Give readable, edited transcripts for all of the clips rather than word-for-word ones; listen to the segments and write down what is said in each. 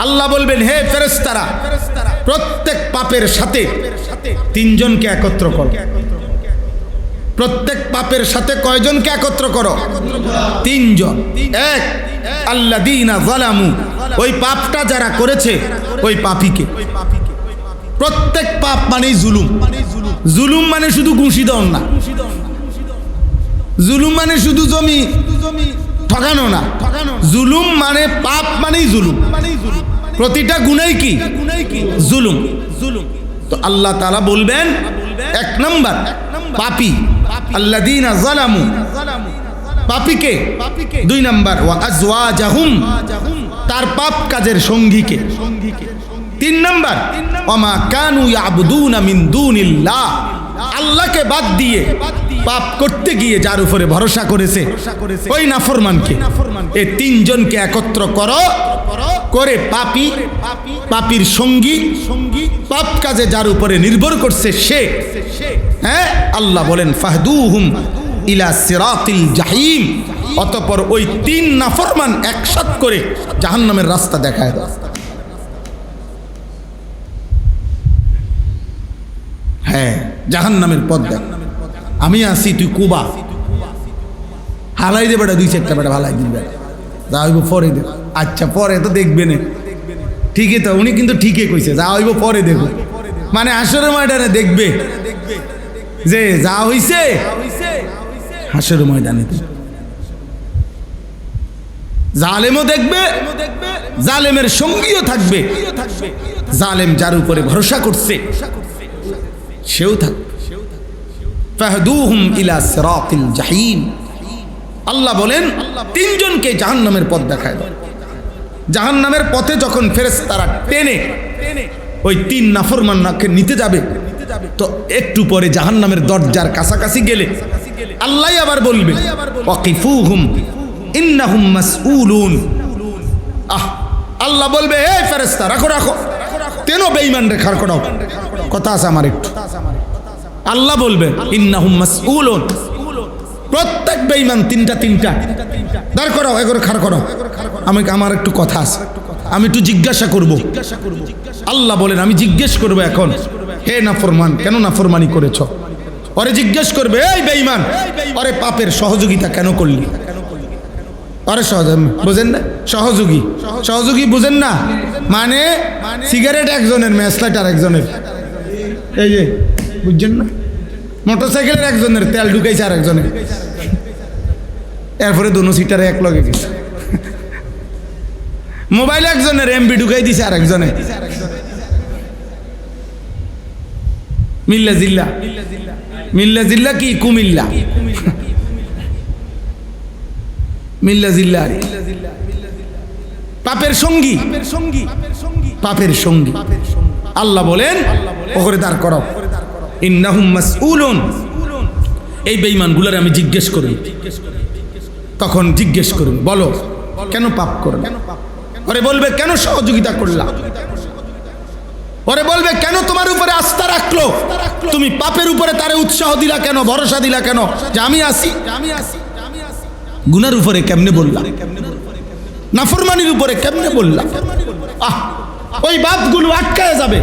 আল্লাহ বলবেন, হে ফেরেশতারা, প্রত্যেক পাপের সাথে তিনজনকে একত্র করো। প্রত্যেক পাপের সাথে কয়জনকে একত্র করো? তিনজন। এক, আল্লাযীনা যালামু, ওই পাপটা যারা করেছে ওই পাপীকে। প্রত্যেক পাপ মানেই জুলুম। জুলুম মানে শুধু ঘুষি দেওয়া না, জুলুম মানে শুধু জমি ঠকানো না, জুলুম মানে পাপ মানেই জুলুম। প্রতিটা গুনাই কি? জুলুম। তো আল্লাহ তাআলা বলবেন, এক নাম্বার পাপী, আল্লাযীনা যালামু, পাপীকে। দুই নাম্বার ওয়া আজওয়াজাহুম, তার পাপ কাজের সঙ্গীকে। তিন নাম্বার ওয়ামা কানু ইয়াবুদুনা মিন দুনিল্লাহ, আল্লাহকে বাদ দিয়ে পাপ করতে গিয়ে যার উপরে ভরসা করেছে ওই নাফরমানকে। এই তিনজনকে একত্র করো, করে পাপী, পাপীর সঙ্গী, পাপ কাজে যার উপরে নির্ভর করছে সে। হ্যাঁ, আল্লাহ বলেন ফাহদুহুম ইলা সিরাতিল জাহিম, অতঃপর ওই তিন নাফরমান একসাথ করে জাহান্নামের রাস্তা দেখায় দাও। হ্যাঁ, জাহান্নামের পথ দেখ। আমি আসি, তুই কুবা হালাই দে বেটা, দুই চারটা বেটা হালাই দিন বেটা, যা হইব পরে দেখ। আচ্ছা পরে তো দেখবে না, ঠিকই তো, উনি কিন্তু ঠিকই কইছে, যা হইব পরে দেখো, মানে হাসরের ময়দানে দেখবে যে যা হইছে হাসরের ময়দানে। জালেমও দেখবে, জালেমের সঙ্গীও থাকবে, জালেম যার উপরে ভরসা করছে সেও থাকবে। ফাহদুহুম ইলা সিরাতিল জাহিম, আল্লাহ বলেন তিনজনকে জাহান্নামের পথ দেখায় দাও। জাহান্নামের পথে যখন ফেরেশতারা টেনে ওই তিন নাফরমানকে নিতে যাবে, তো একটু পরে জাহান্নামের দরজার কাছাকাছি গেলে আল্লাহ আবার বলবে ওয়াকিফুহুম ইন্নাহুম মাসউলুন। আল্লাহ বলবে, হে ফেরেশতা, রাখো রাখো, তেনো বেঈমান রে খাড় করাও, কথা আছে আমার একটু। আল্লাহ বলবে ইন্নাহুম মাসউলুন, প্রত্যেক বেঈমান তিনটা দাঁড় করাও, এগুলো খাড় করাও, আমার একটু কথা আছে, আমি একটু জিজ্ঞাসা করব। আল্লাহ বলেন, আমি জিজ্ঞেস করবো এখন, হে নাফরমান, কেন নাফরমানি করেছ? ওরে জিজ্ঞেস করবে, এই বেঈমান, ওরে পাপের সহযোগিতা কেন করলি? আরে বুঝেন না, সহযোগী বুঝেন না, মানে সিগারেট একজনের, ম্যাচলাইট আর একজনের, এই যে বুঝছেন না, মোটরসাইকেলের একজনের, তেল ঢুকাইছে আর একজনের, এরপরে দোনো সিটারে এক লগে গেছে। মোবাইল একজনের, এমবি ঢুকাই দিছে আর একজনে। মিল্লা জিল্লা কি কুমিল্লা, মিল্লা জিল্লা পাপের সঙ্গী, পাপের সঙ্গী। আল্লাহ বলেন ওরে দাঁড় করাও, ইন্নাহুম মাসউলুন, এই বেঈমানগুলোর আমি জিজ্ঞেস করব। তখন জিজ্ঞেস করব, বলো কেন পাপ করলে? ওরে বলবে কেন সহযোগিতা করলা? ওরে বলবে কেন তোমার উপরে আস্থা রাখলো? তুমি পাপের উপরে তারে উৎসাহ দিলা কেন, ভরসা দিলা কেন যে আমি আসি? গুনার উপরে কেমনে বললাম? নাফরমানির উপরে কেমনে বললাম? ওই বাপগুলো আটকায় যাবে,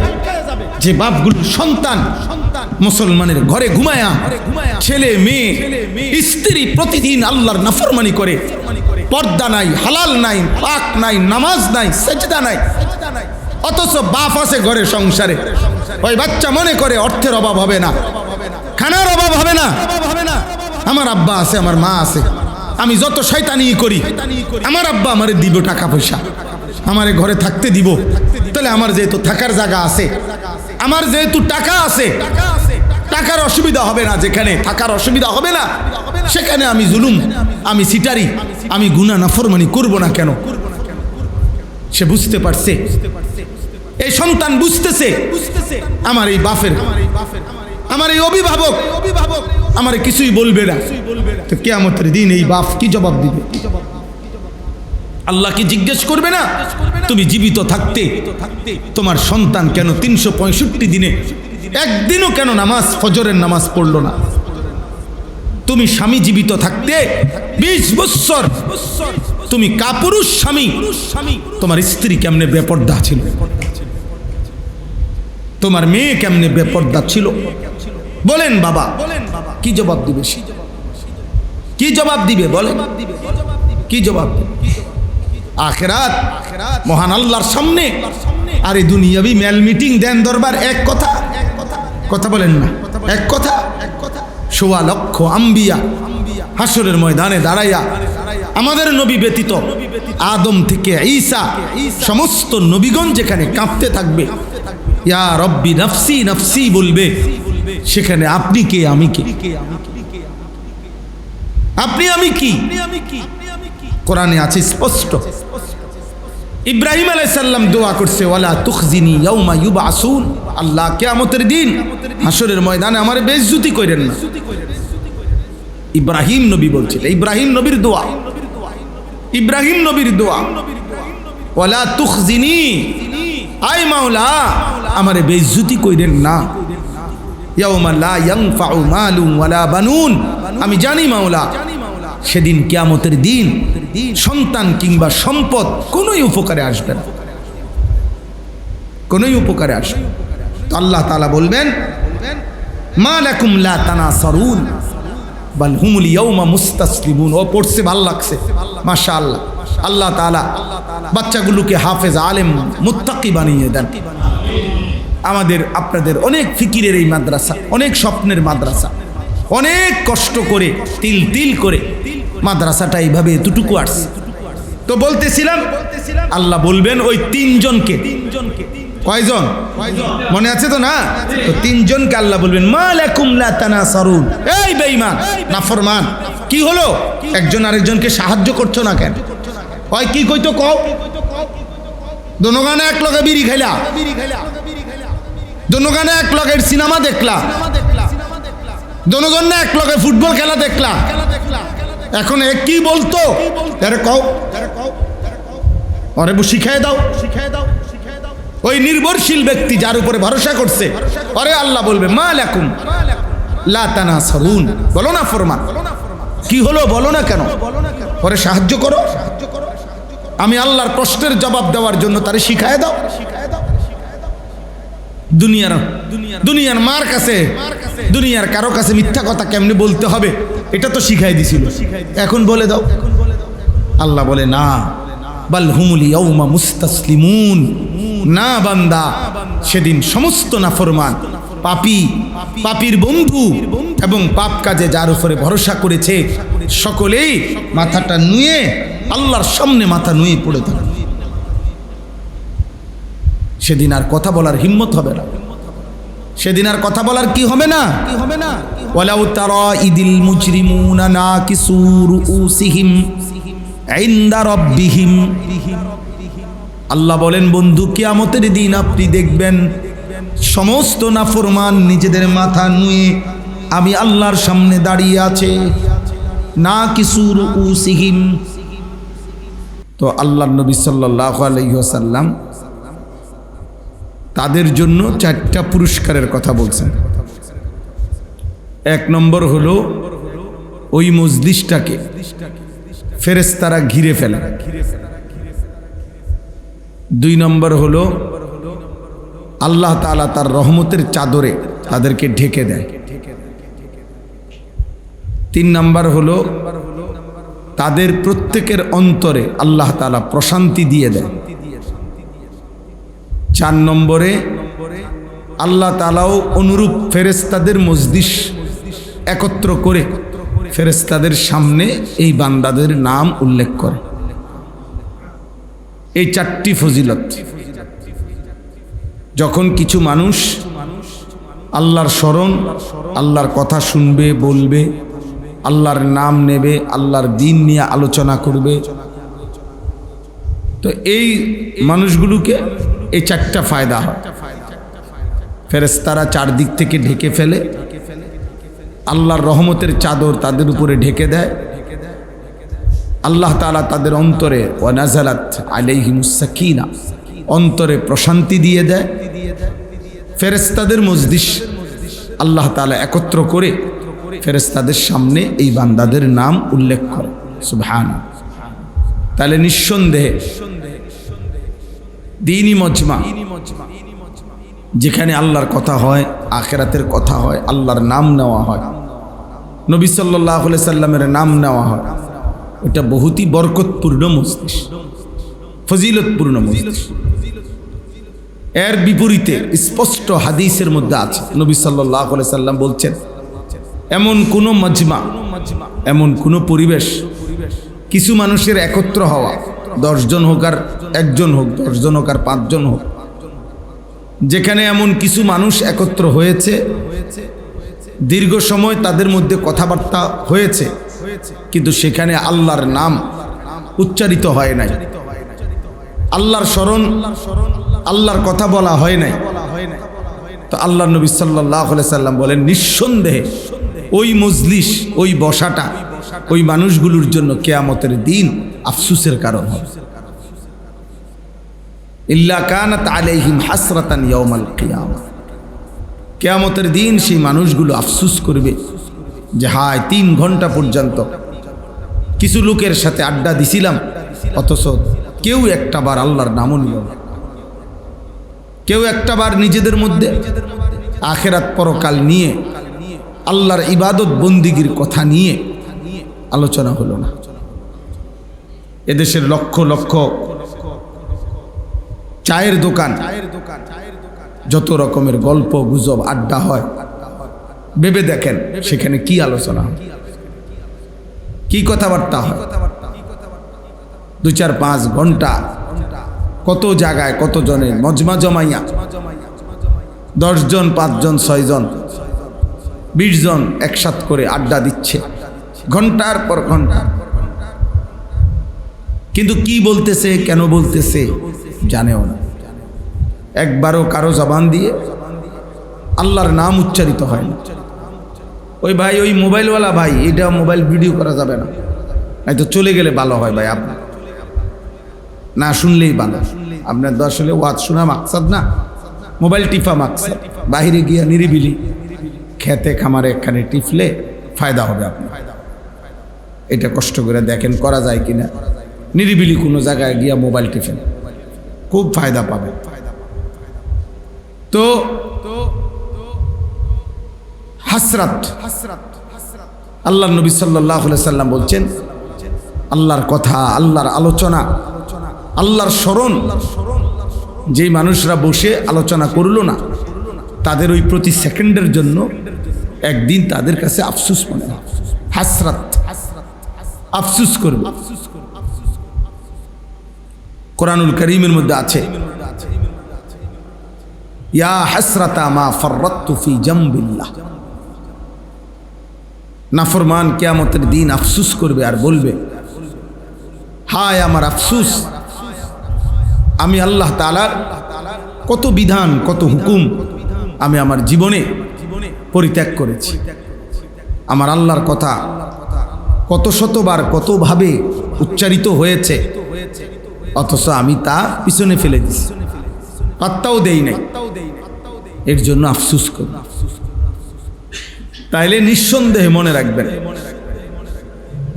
যে বাপগুলো সন্তান মুসলমানের ঘরে ঘুমায়া, ছেলে মেয়ে স্ত্রী প্রতিদিন আল্লাহর নাফরমানি করে, পর্দা নাই, হালাল নাই, পাক নাই, নামাজ নাই, সেজদা নাই, অথচ বাপ আছে ঘরে সংসারে। ওই বাচ্চা মনে করে অর্থের অভাব হবে না, খানার অভাব হবে না, আমার আব্বা আছে, আমার মা আছে, আমি যত শয়তানি করি আমার আব্বা আমারে দিব টাকা পয়সা, আমারে ঘরে থাকতে দিব, তাহলে আমার যেহেতু থাকার জায়গা আছে, আমার যেহেতু টাকা আছে, টাকার অসুবিধা হবে না, যেখানে থাকার অসুবিধা হবে না সেখানে আমি জুলুম, আমি সিটারি, আমি গুনাহ নাফরমানি করব না কেন? সে বুঝতে পারছে, এই সন্তান বুঝতেছে আমার এই বাপের, আমার এই অভিভাবক আমার কিছুই বলবে না, তো কিয়ামতের দিন এই বাপ কি জবাব দিবে? আল্লাহ কি জিজ্ঞেস করবে না তুমি জীবিত থাকতে তোমার সন্তান কেন 365 দিনে একদিনও কেন নামাজ, ফজরের নামাজ পড়লো না? তুমি স্বামী জীবিত থাকতে 20 বছর তুমি কাপুরুষ স্বামী, তোমার স্ত্রী কেমনে বেপর্দা ছিল, তোমার মেয়ে কেমনে বেপর্দা ছিল? বলেন বাবা, কি জবাব দিবে? কি জবাব দিবে? বলেন কি জবাব? আখিরাত মহান আল্লাহর সামনে আর এই দুনিয়াবি মেল মিটিং দেন দরবার এক কথা, কথা বলেন না, এক কথা। সোয়া লক্ষ আম্বিয়া হাসরের ময়দানে দাঁড়াইয়া আমাদের নবী ব্যতীত আদম থেকে ঈসা সমস্ত নবীগণ যেখানে কাঁপতে থাকবে, ইয়া রব্বি নফসি নফসি বলবে, সেখানে আপনি কে, আমি কে? আপনি আমি কি? কোরআনে আছে স্পষ্ট। ইব্রাহিম আলাইহিস সালাম দোয়া করছে, ওয়ালা তুখজিনি ইয়াউমা ইউবআসুন, আল্লাহ কিয়ামতের দিন হাসরের ময়দানে আমারে বেইজ্জতি কইরেন না। ইব্রাহিম নবী বলছিল, ইব্রাহিম নবীর দোয়া, ইব্রাহিম নবীর দোয়া, ওয়ালা তুখজিনি, আয় মাওলা আমারে বেইজ্জতি কইরেন না। ইয়াউমা লা ইয়ানফাউ মালুন ওয়ালা বানুন, আমি জানি মাওলা সেদিন কিয়ামতের দিন সন্তান কিংবা সম্পদ কোনোই উপকারে আসবে না, কোনোই উপকারে আসবে। তো আল্লাহ তাআলা বলবেন, মা লাকুম লা তানাসারুন বাল হুমুল ইয়াউমা মুস্তাসলিমুন। ও পড়ছে, ভালো লাগছে, মাশাআল্লাহ। আল্লাহ তাআলা বাচ্চাগুলোকে হাফেজ, আলেম, মুত্তাকি বানিয়ে দেন। আমাদের আপনাদের অনেক ফিকিরের এই মাদ্রাসা, অনেক স্বপ্নের মাদ্রাসা, অনেক কষ্ট করে তিল তিল করে মাদ্রাসাটা এইভাবে এতটুকু আসছে। তো বলতেছিলাম আল্লাহ বলবেন ওই তিনজনকে, কয়জন মনে আছে তো না? তো তিনজনকে আল্লাহ বলবেন, মা লাকুম লা তানাসারুন, এই বেঈমান নাফরমান, কি হলো? একজন আরেকজনকে সাহায্য করছো না কেন? হয় কি কইতো কও, দোনোগানে এক লগে বিড়ি খাইলা, দোনোগানে এক লগে সিনেমা দেখলা, দোনোজনে এক লগে ফুটবল খেলা দেখলা, এখন এক কি বলতো? আরে কও, আরে শিখাই দাও, শিখাই দাও। ওই নির্ভরশীল ব্যক্তি যার উপরে ভরসা করছে, আরে আল্লাহ বলবে, মা লাকুম লা তানাসারুন, বলো না ফরমান, কি হলো বলো না কেন? পরে সাহায্য করো। আমি আল্লাহর প্রশ্নের জবাব দেওয়ার জন্য তারে শিখাই দাও। দুনিয়ার মার কাছে, দুনিয়ার কারো কাছে মিথ্যা কথা কেমনে বলতে হবে এটা তো শিখাই দিছিল, এখন বলে দাও। আল্লাহ বলে, না, বাল হুমুল ইয়াউমা মুস্তাসলিমুন, না বান্দা, সেদিন সমস্ত নাফরমান, পাপী, পাপীর বন্ধু এবং পাপ কাজে যার উপরে ভরসা করেছে সকলেই মাথাটা নুয়ে আল্লাহর সামনে মাথা নুয়ে পড়ে থাকে। সেদিন আর কথা বলার হিম্মত হবে না, সেদিন আর কথা বলার কি হবে না, কি হবে না। ওয়ালাউ তারা ইদিল মুজরিমুনা নাকিসু রুউসিহিম ইনদা রাব্বিহিম, আল্লাহ বলেন বন্ধু, কিয়ামতের দিন আপনি দেখবেন সমস্ত নাফরমান নিজেদের মাথা নুয়ে আমি আল্লাহর সামনে দাঁড়িয়ে আছে, নাকিসু রুউসিহিম। তো আল্লাহর নবী সাল্লাল্লাহু আলাইহি ওয়াসাল্লাম তাদের জন্য 4টা পুরস্কারের কথা বলছেন। 1 নম্বর হলো ওই মজলিসটাকে ফেরেশতারা ঘিরে ফেলে। 2 নম্বর হলো আল্লাহ তাআলা তার রহমতের চাদরে তাদেরকে ঢেকে দেয়। 3 নম্বর হলো তাদের প্রত্যেকের অন্তরে আল্লাহ তাআলা প্রশান্তি দিয়ে দেয়। 4 নম্বরে আল্লাহ তাআলাও অনুরূপ ফেরেশতাদের মজলিস একত্র করে ফেরেশতাদের সামনে এই বান্দাদের নাম উল্লেখ করে। এই 4টি ফজিলত। যখন কিছু মানুষ আল্লাহর স্মরণ, আল্লাহর কথা শুনবে, বলবে, আল্লাহর নাম নেবে, আল্লাহর দ্বীন নিয়ে আলোচনা করবে, তো এই মানুষগুলোকে এই 4টা ফায়দা হয়। ফেরেশতারা 4 দিক থেকে ঢেকে ফেলে, আল্লাহর রহমতের চাদর তাদের উপরে ঢেকে দেয়, আল্লাহ তাআলা তাদের অন্তরে ওয়া নাযালাত আলাইহিমুস সাকিনা, অন্তরে প্রশান্তি দিয়ে দেয়। ফেরেশতাদের মজলিস আল্লাহ তাআলা একত্র করে ফেরেশতাদের সামনে এই বান্দাদের নাম উল্লেখ করে। সুবহানাল্লাহ। তাহলে নিঃসন্দেহে দ্বীনি মজমা, যেখানে আল্লাহর কথা হয়, আখিরাতের কথা হয়, আল্লাহর নাম নেওয়া হয়, নবী সাল্লাল্লাহু আলাইহি সাল্লামের নাম নেওয়া হয়, ওটা বহুতই বরকতপূর্ণ মজলিস, ফজিলতপূর্ণ মজলিস। এর বিপরীতে স্পষ্ট হাদিসের মধ্যে আছে, নবী সাল্লাল্লাহু আলাইহি সাল্লাম বলছেন, এমন কোন মজমা, এমন কোন পরিবেশ, কিছু মানুষের একত্র হওয়া, 10 জন হোক আর 1 জন হোক, 10 জন হোক আর 5 জন হোক, যেখানে এমন কিছু মানুষ একত্র হয়েছে, দীর্ঘ সময় তাদের মধ্যে কথাবার্তা হয়েছে, কিন্তু সেখানে আল্লাহর নাম উচ্চারিত হয় নাই, আল্লাহর স্মরণ, আল্লাহর কথা বলা হয় নাই, তো আল্লাহ নবী সাল্লাল্লাহু আলাইহি সাল্লাম বলেন, নিঃসন্দেহে ওই মজলিস, ওই বসাটা ওই মানুষগুলোর জন্য কিয়ামতের দিন আফসোসের কারণ হবে। ইল্লা কানাত আলাইহিম হাসরাতান ইয়াউমাল কিয়ামা, কিয়ামতের দিন সেই মানুষগুলো আফসোস করবে যে হায় 3 ঘন্টা পর্যন্ত কিছু লোকের সাথে আড্ডা দিছিলাম, অথচ কেউ একটাবার আল্লাহর নামও নিল না, কেউ একটাবার নিজেদের মধ্যে আখিরাত পরকাল নিয়ে, আল্লাহর ইবাদত বন্দিগির কথা নিয়ে আলোচনা হলো না। এদেশের লক্ষ লক্ষ চায়ের দোকান, যত রকমের গল্প গুজব আড্ডা হয়, ভেবে দেখেন সেখানে কি আলোচনা হয়, কি কথাবার্তা হয়। 2, 4, 5 ঘন্টা কত জায়গায় কত জনের মজমা জমাইয়া, 10 জন 5 জন 6 জন 20 জন একসাথ করে আড্ডা দিচ্ছে ঘন্টার পর ঘন্টা, কিন্তু কি বলতেছে, কেন বলতেছে জানেও না। একবারও কারো জবান দিয়ে আল্লাহর নাম উচ্চারিত হয় না। ওই ভাই, ওই মোবাইলওয়ালা ভাই, এটা মোবাইল ভিডিও করা যাবে না, নাই তো চলে গেলে ভালো হয় ভাই, আপনি না শুনলেই ভালো। আপনার তো আসলে ওয়াজ শোনা মাকসাদ না, মোবাইল টিপা মাকসাদ। বাহিরে গিয়া নিরিবিলি খেতে খামারে এখানে টিপলে ফায়দা হবে আপনার। এটা কষ্ট করে দেখেন করা যায় কিনা, নিরিবিলি কোনো জায়গায় গিয়া মোবাইল টিপেন, খুব ফায়দা পাবে। তো হাসরাত, আল্লাহ নবী সাল্লাল্লাহু আলাইহি সাল্লাম বলছেন, আল্লাহর কথা, আল্লাহর আলোচনা, আল্লাহর স্মরণ যেই মানুষরা বসে আলোচনা করলো না, তাদের ওই প্রতি সেকেন্ডের জন্য একদিন তাদের কাছে আফসোস মনে হয়, হাসরাত, আফসোস করবে। কোরআনুল কারীমের মধ্যে আছে, ইয়া হাসরাতা মা ফাররাতু ফি জামবিল্লাহ। নাফরমান কিয়ামতের দিন আফসোস করবে আর বলবে, হায় আমার আফসোস, আমি আল্লাহ তাআলার কত বিধান, কত হুকুম আমি আমার জীবনে পরিত্যাগ করেছি। আমার আল্লাহর কথা কত শতবার কতভাবে উচ্চারিত হয়েছে, অথচ আমি তা পিছনে ফেলে দিছি, পাত্তাও দেই নাই, এর জন্য আফসোস করি। তাইলে নিঃসন্দেহে মনে রাখবেন,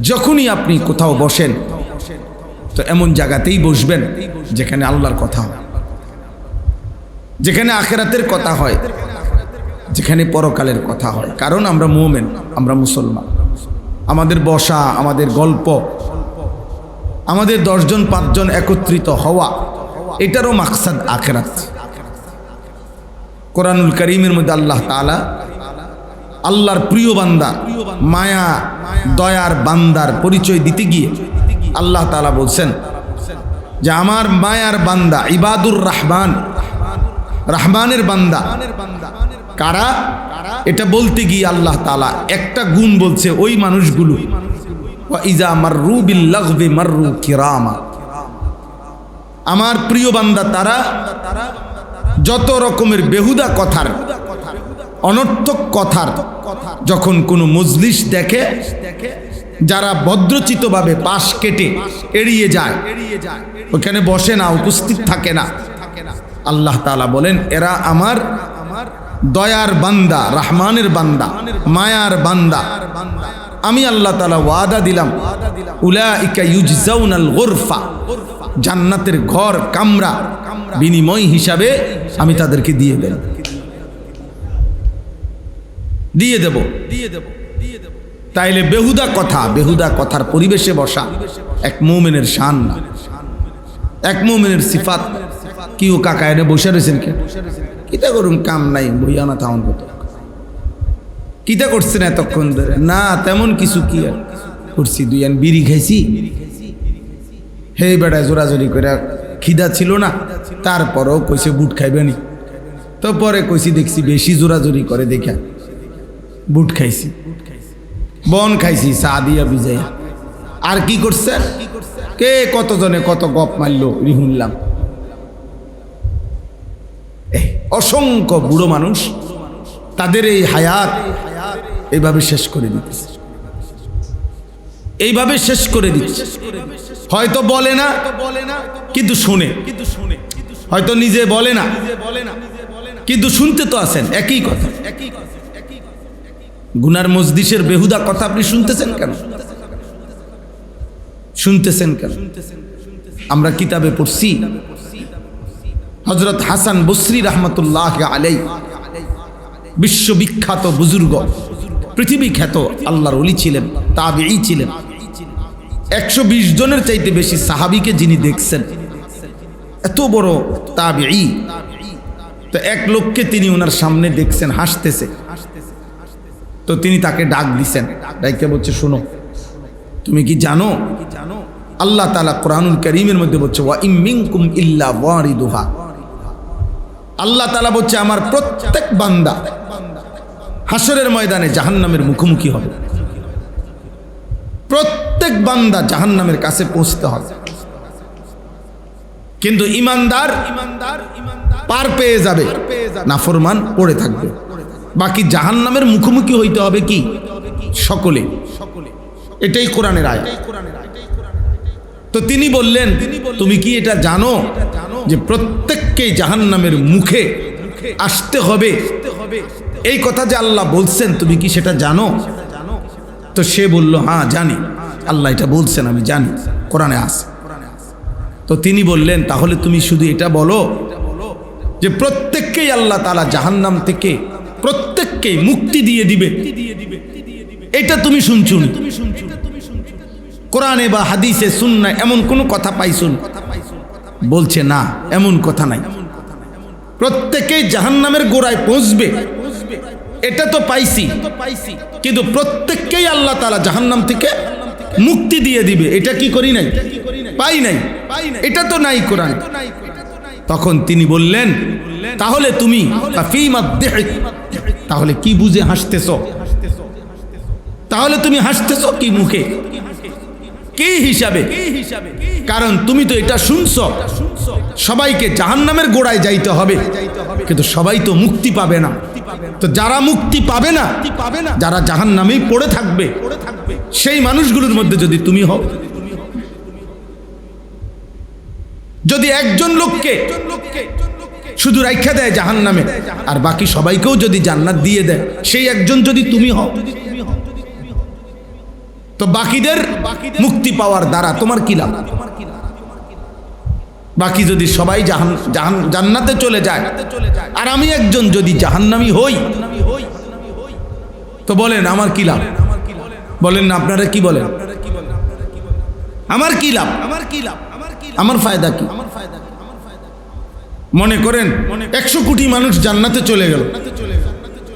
যখনই আপনি কোথাও বসেন তো এমন জায়গাতেই বসবেন যেখানে আল্লাহর কথা হয়, যেখানে আখিরাতের কথা হয়, যেখানে পরকালের কথা হয়। কারণ আমরা মুমিন, আমরা মুসলমান। আমাদের বসা, আমাদের গল্প, আমাদের 10 জন 5 জন একত্রিত হওয়া, এটারও মাকসাদ আখিরাত। কোরআনুল কারীমের মধ্যে আল্লাহ তাআলা আল্লাহর প্রিয় বান্দা, মায়া দয়ার বান্দার পরিচয় দিতে গিয়ে আল্লাহ তাআলা বলছেন যে আমার মায়ার বান্দা, ইবাদুর রহমান, রহমানের বান্দা কারা, এটা বলতে গিয়ে আল্লাহ তাআলা একটা গুণ বলছে, ওই মানুষগুলো ওয়া ইজা মাররু বিল লাগবি মাররু কিরামা। আমার প্রিয় বান্দা তারা যত রকমের বেহুদা কথার, অনর্থক কথার যখন কোনো মজলিস দেখে, যারা ভদ্রচিতভাবে পাশ কেটে এড়িয়ে যায়, ওখানে বসে না, উপস্থিত থাকে না, আল্লাহ তাআলা বলেন এরা আমার দয়ার বান্দা, রহমানের বান্দা, মায়ার বান্দা, আমি আল্লাহ তাআলা ওয়াদা দিলাম, উলাইকা ইউজজাউনাল গুরফা, জান্নাতের ঘর কামরা বিনিময় হিসাবে আমি তাদেরকে দিয়ে দেব, দিয়ে দেব। তাইলে বেহুদা কথার পরিবেশে বসা এক মুমিনের শান না, এক মুমিনের সিফাত। কি ও কাকা এনে বসে রয়েছেন কে? কিতা করুন, কাম নাই, বইয়া না থাউন কত কিতা করছেন এতক্ষণ ধরে? না তেমন কিছু, কি আর করছি, দুই আন বিড়ি খাইছি। হে বেড়ায় জোরাজোরি করে খিদা ছিল না, তারপরেও কইছে বুট খাইবেনি। তো পরে কইছি দেখছি বেশি জোরাজোরি করে দেখা বুট খাইছি, বন খাইছি চা দিয়া বিজাইয়া। আর কি করছে? কে কতজনে কত গপ মারলো রিহুনলাম। অসংখ্য বুড়ো মানুষ তাদের এই হায়াত এইভাবে শেষ করে দিতেছে, এইভাবে শেষ করে দিচ্ছে। হয়তো বলে না কিন্তু শুনে, হয়তো নিজে বলে না কিন্তু শুনতে তো আছেন একই কথা। গুনার মজলিসের বেহুদা কথা আপনি শুনতেছেন কেন? শুনতেছেন কেন? আমরা কিতাবে পড়ছি হযরত হাসান বসরি রাহমাতুল্লাহ আলাইহি, বিশ্ববিখ্যাত বুজুর্গ, পৃথিবী খ্যাত আল্লাহর ওলি ছিলেন, তাবেঈ ছিলেন। 120 জনের চাইতে বেশি সাহাবীকে যিনি দেখছেন, এত বড় তাবেঈ। তো এক লোককে তিনি ওনার সামনে দেখছেন হাসতেছে, তো তিনি তাকে ডাক দিছেন, ডাইকে বলছে, শোনো, তুমি কি জানো আল্লাহ তাআলা কোরআনুল কারীমের মধ্যে বলছে ওয়া ইম মিনকুম ইল্লা ওয়ারিদুহা, আল্লাহ তাআলা বলছে আমার প্রত্যেক বান্দা হাসরের ময়দানে জাহান্নামের মুখোমুখি হবে, প্রত্যেক বান্দা জাহান্নামের কাছে পৌঁছতে হবে। কিন্তু ইমানদার পার পেয়ে যাবে, নাফরমান পড়ে থাকবে। বাকি জাহান্নামের মুখোমুখি হইতে হবে কি? সকলে। এটাই কোরআনের আয়াত। তো তিনি বললেন, তুমি কি এটা জানো যে প্রত্যেককেই জাহান্নামের মুখে আসতে হবে? এই কথা যে আল্লাহ বলছেন, তুমি কি সেটা জানো? তো সে বলল, হ্যাঁ জানি, আল্লাহ এটা বলছেন, আমি জানি, কোরআনে আছে। তো তিনি বললেন, তাহলে তুমি শুধু এটা বলো যে প্রত্যেককেই আল্লাহ তাআলা জাহান্নাম থেকে প্রত্যেককেই মুক্তি দিয়ে দিবে, এটা তুমি শুনছো? কোরআনে বা হাদিসে সুন্নাহ এমন কোনো কথা পাইছুন? বলছে না, এমন কথা নাই। প্রত্যেকেই জাহান্নামের গোড়ায় পৌঁছবে এটা তো পাইছি, কিন্তু প্রত্যেককেই আল্লাহ তাআলা জাহান্নাম থেকে মুক্তি দিয়ে দিবে এটা কি করি নাই? পাই নাই, এটা তো নাই কোরআন। তখন তিনি বললেন, তাহলে তুমি তাহলে কি বুঝে হাসতেছ? তাহলে তুমি হাসতেছ কি মুখে, কি হিসাবে? কারণ তুমি তো এটা শুনছো সবাইকে জাহান্নামের গোড়ায় যাইতে হবে, কিন্তু সবাই তো মুক্তি পাবে না। তো যারা মুক্তি পাবে না, যারা জাহান্নামেই পড়ে থাকবে, সেই মানুষগুলোর মধ্যে যদি তুমি হও, যদি একজন লোককে শুধু রাইখা দেয় জাহান্নামে আর বাকি সবাইকেও যদি জান্নাত দিয়ে দেয়, সেই একজন যদি তুমি হও, তো বাকিদের মুক্তি পাওয়ার দ্বারা তোমার কি লাভ? বাকি যদি সবাই জান্নাতে চলে যায় আর আমি একজন যদি জাহান্নামী হই, তো বলেন আমার কি লাভ? বলেন না, আপনারা কি বলেন? আমার কি লাভ? আমার ফায়দা কি? মনে করেন 100 কোটি মানুষ জান্নাতে চলে গেল,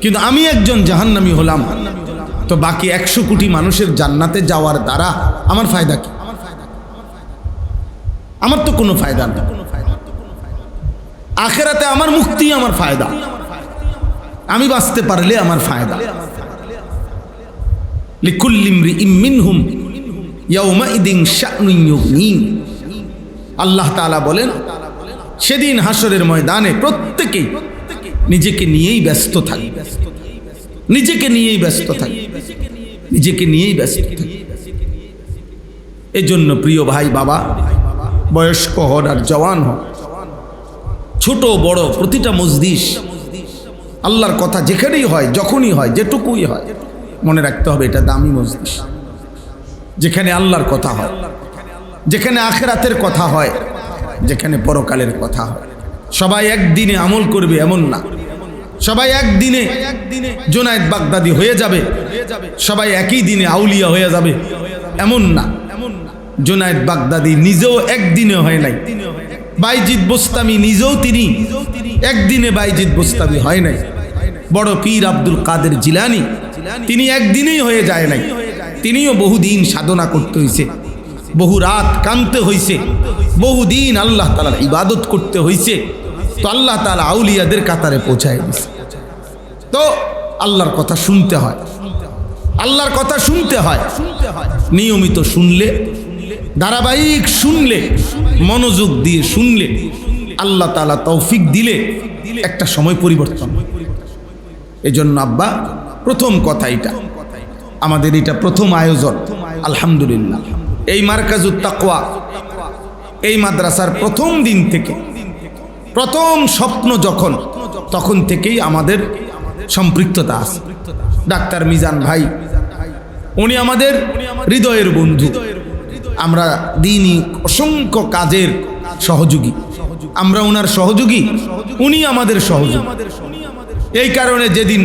কিন্তু আমি একজন জাহান্নামী হলাম, তো বাকি 100 কোটি মানুষের জান্নাতে যাওয়ার দ্বারা আমার ফায়দা কি? আমার তো কোনো ফায়দা নেই। আখিরাতে আমার মুক্তি আমার ফায়দা, আমি বাঁচতে পারলে আমার ফায়দা। লিকুল্লি ইমরিইম মিনহুম ইয়াউমাইদিন শা'নুন ইউগনি, আল্লাহ তাআলা বলেন সেদিন হাসরের ময়দানে প্রত্যেকেই নিজেকে নিয়েই ব্যস্ত থাকবে, নিজেকে নিয়েই ব্যস্ত থাকবে, নিজেকে নিয়েই ব্যস্ত থাকবে। এজন্য প্রিয় ভাই, বাবা, বয়স্ক হন আর জওয়ান হন, ছোট বড় প্রতিটা মজলিস আল্লাহর কথা যেখানেই হয়, যখনই হয়, যেটুকুই হয়, মনে রাখতে হবে এটা দামি মজলিস, যেখানে আল্লাহর কথা হয়, যেখানে আখিরাতের কথা হয়, যেখানে পরকালের কথা হয়। সবাই একদিনে আমল করবে এমন না, সবাই একদিনে জুনায়েদ বাগদাদি হয়ে যাবে, সবাই একই দিনে আউলিয়া হয়ে যাবে এমন না। জুনায়েদ বাগদাদি নিজেও একদিনে হয় নাই, বাইজিদ বোস্তামি নিজেও তিনি একদিনে বাইজিদ বোস্তামি হয় নাই। বড় পীর আব্দুল কাদের জিলানী তিনি একদিনেই হয়ে যায় নাই, তিনিও বহুদিন সাধনা করতে হয়েছে, বহু রাত কাঁদতে হয়েছে, বহুদিন আল্লাহ তাআলার ইবাদত করতে হয়েছে। তো আল্লাহ তাআলা আউলিয়াদের কাতারে পৌঁছায় দিয়েছে। তো আল্লাহর কথা শুনতে হয়, আল্লাহর কথা শুনতে হয়, নিয়মিত শুনলে, ধারাবাহিক শুনলে, মনোযোগ দিয়ে শুনলে, আল্লাহ তাআলা তৌফিক দিলে একটা সময় পরিবর্তন। এজন্য আব্বা প্রথম কথা এটা আমাদের, এটা প্রথম আয়োজন আলহামদুলিল্লাহ। এই মারকাজুত তাকওয়া এই মাদ্রাসার প্রথম দিন থেকে, প্রথম স্বপ্ন যখন, তখন থেকেই আমাদের সম্পৃক্ততা আছে। ডাক্তার মিজান ভাই উনি আমাদের হৃদয়ের বন্ধু, আমরা দ্বীনি অসংখ্য কাজের সহযোগী, আমরা ওনার সহযোগী, উনি আমাদের সহযোগী। এই কারণে যেদিন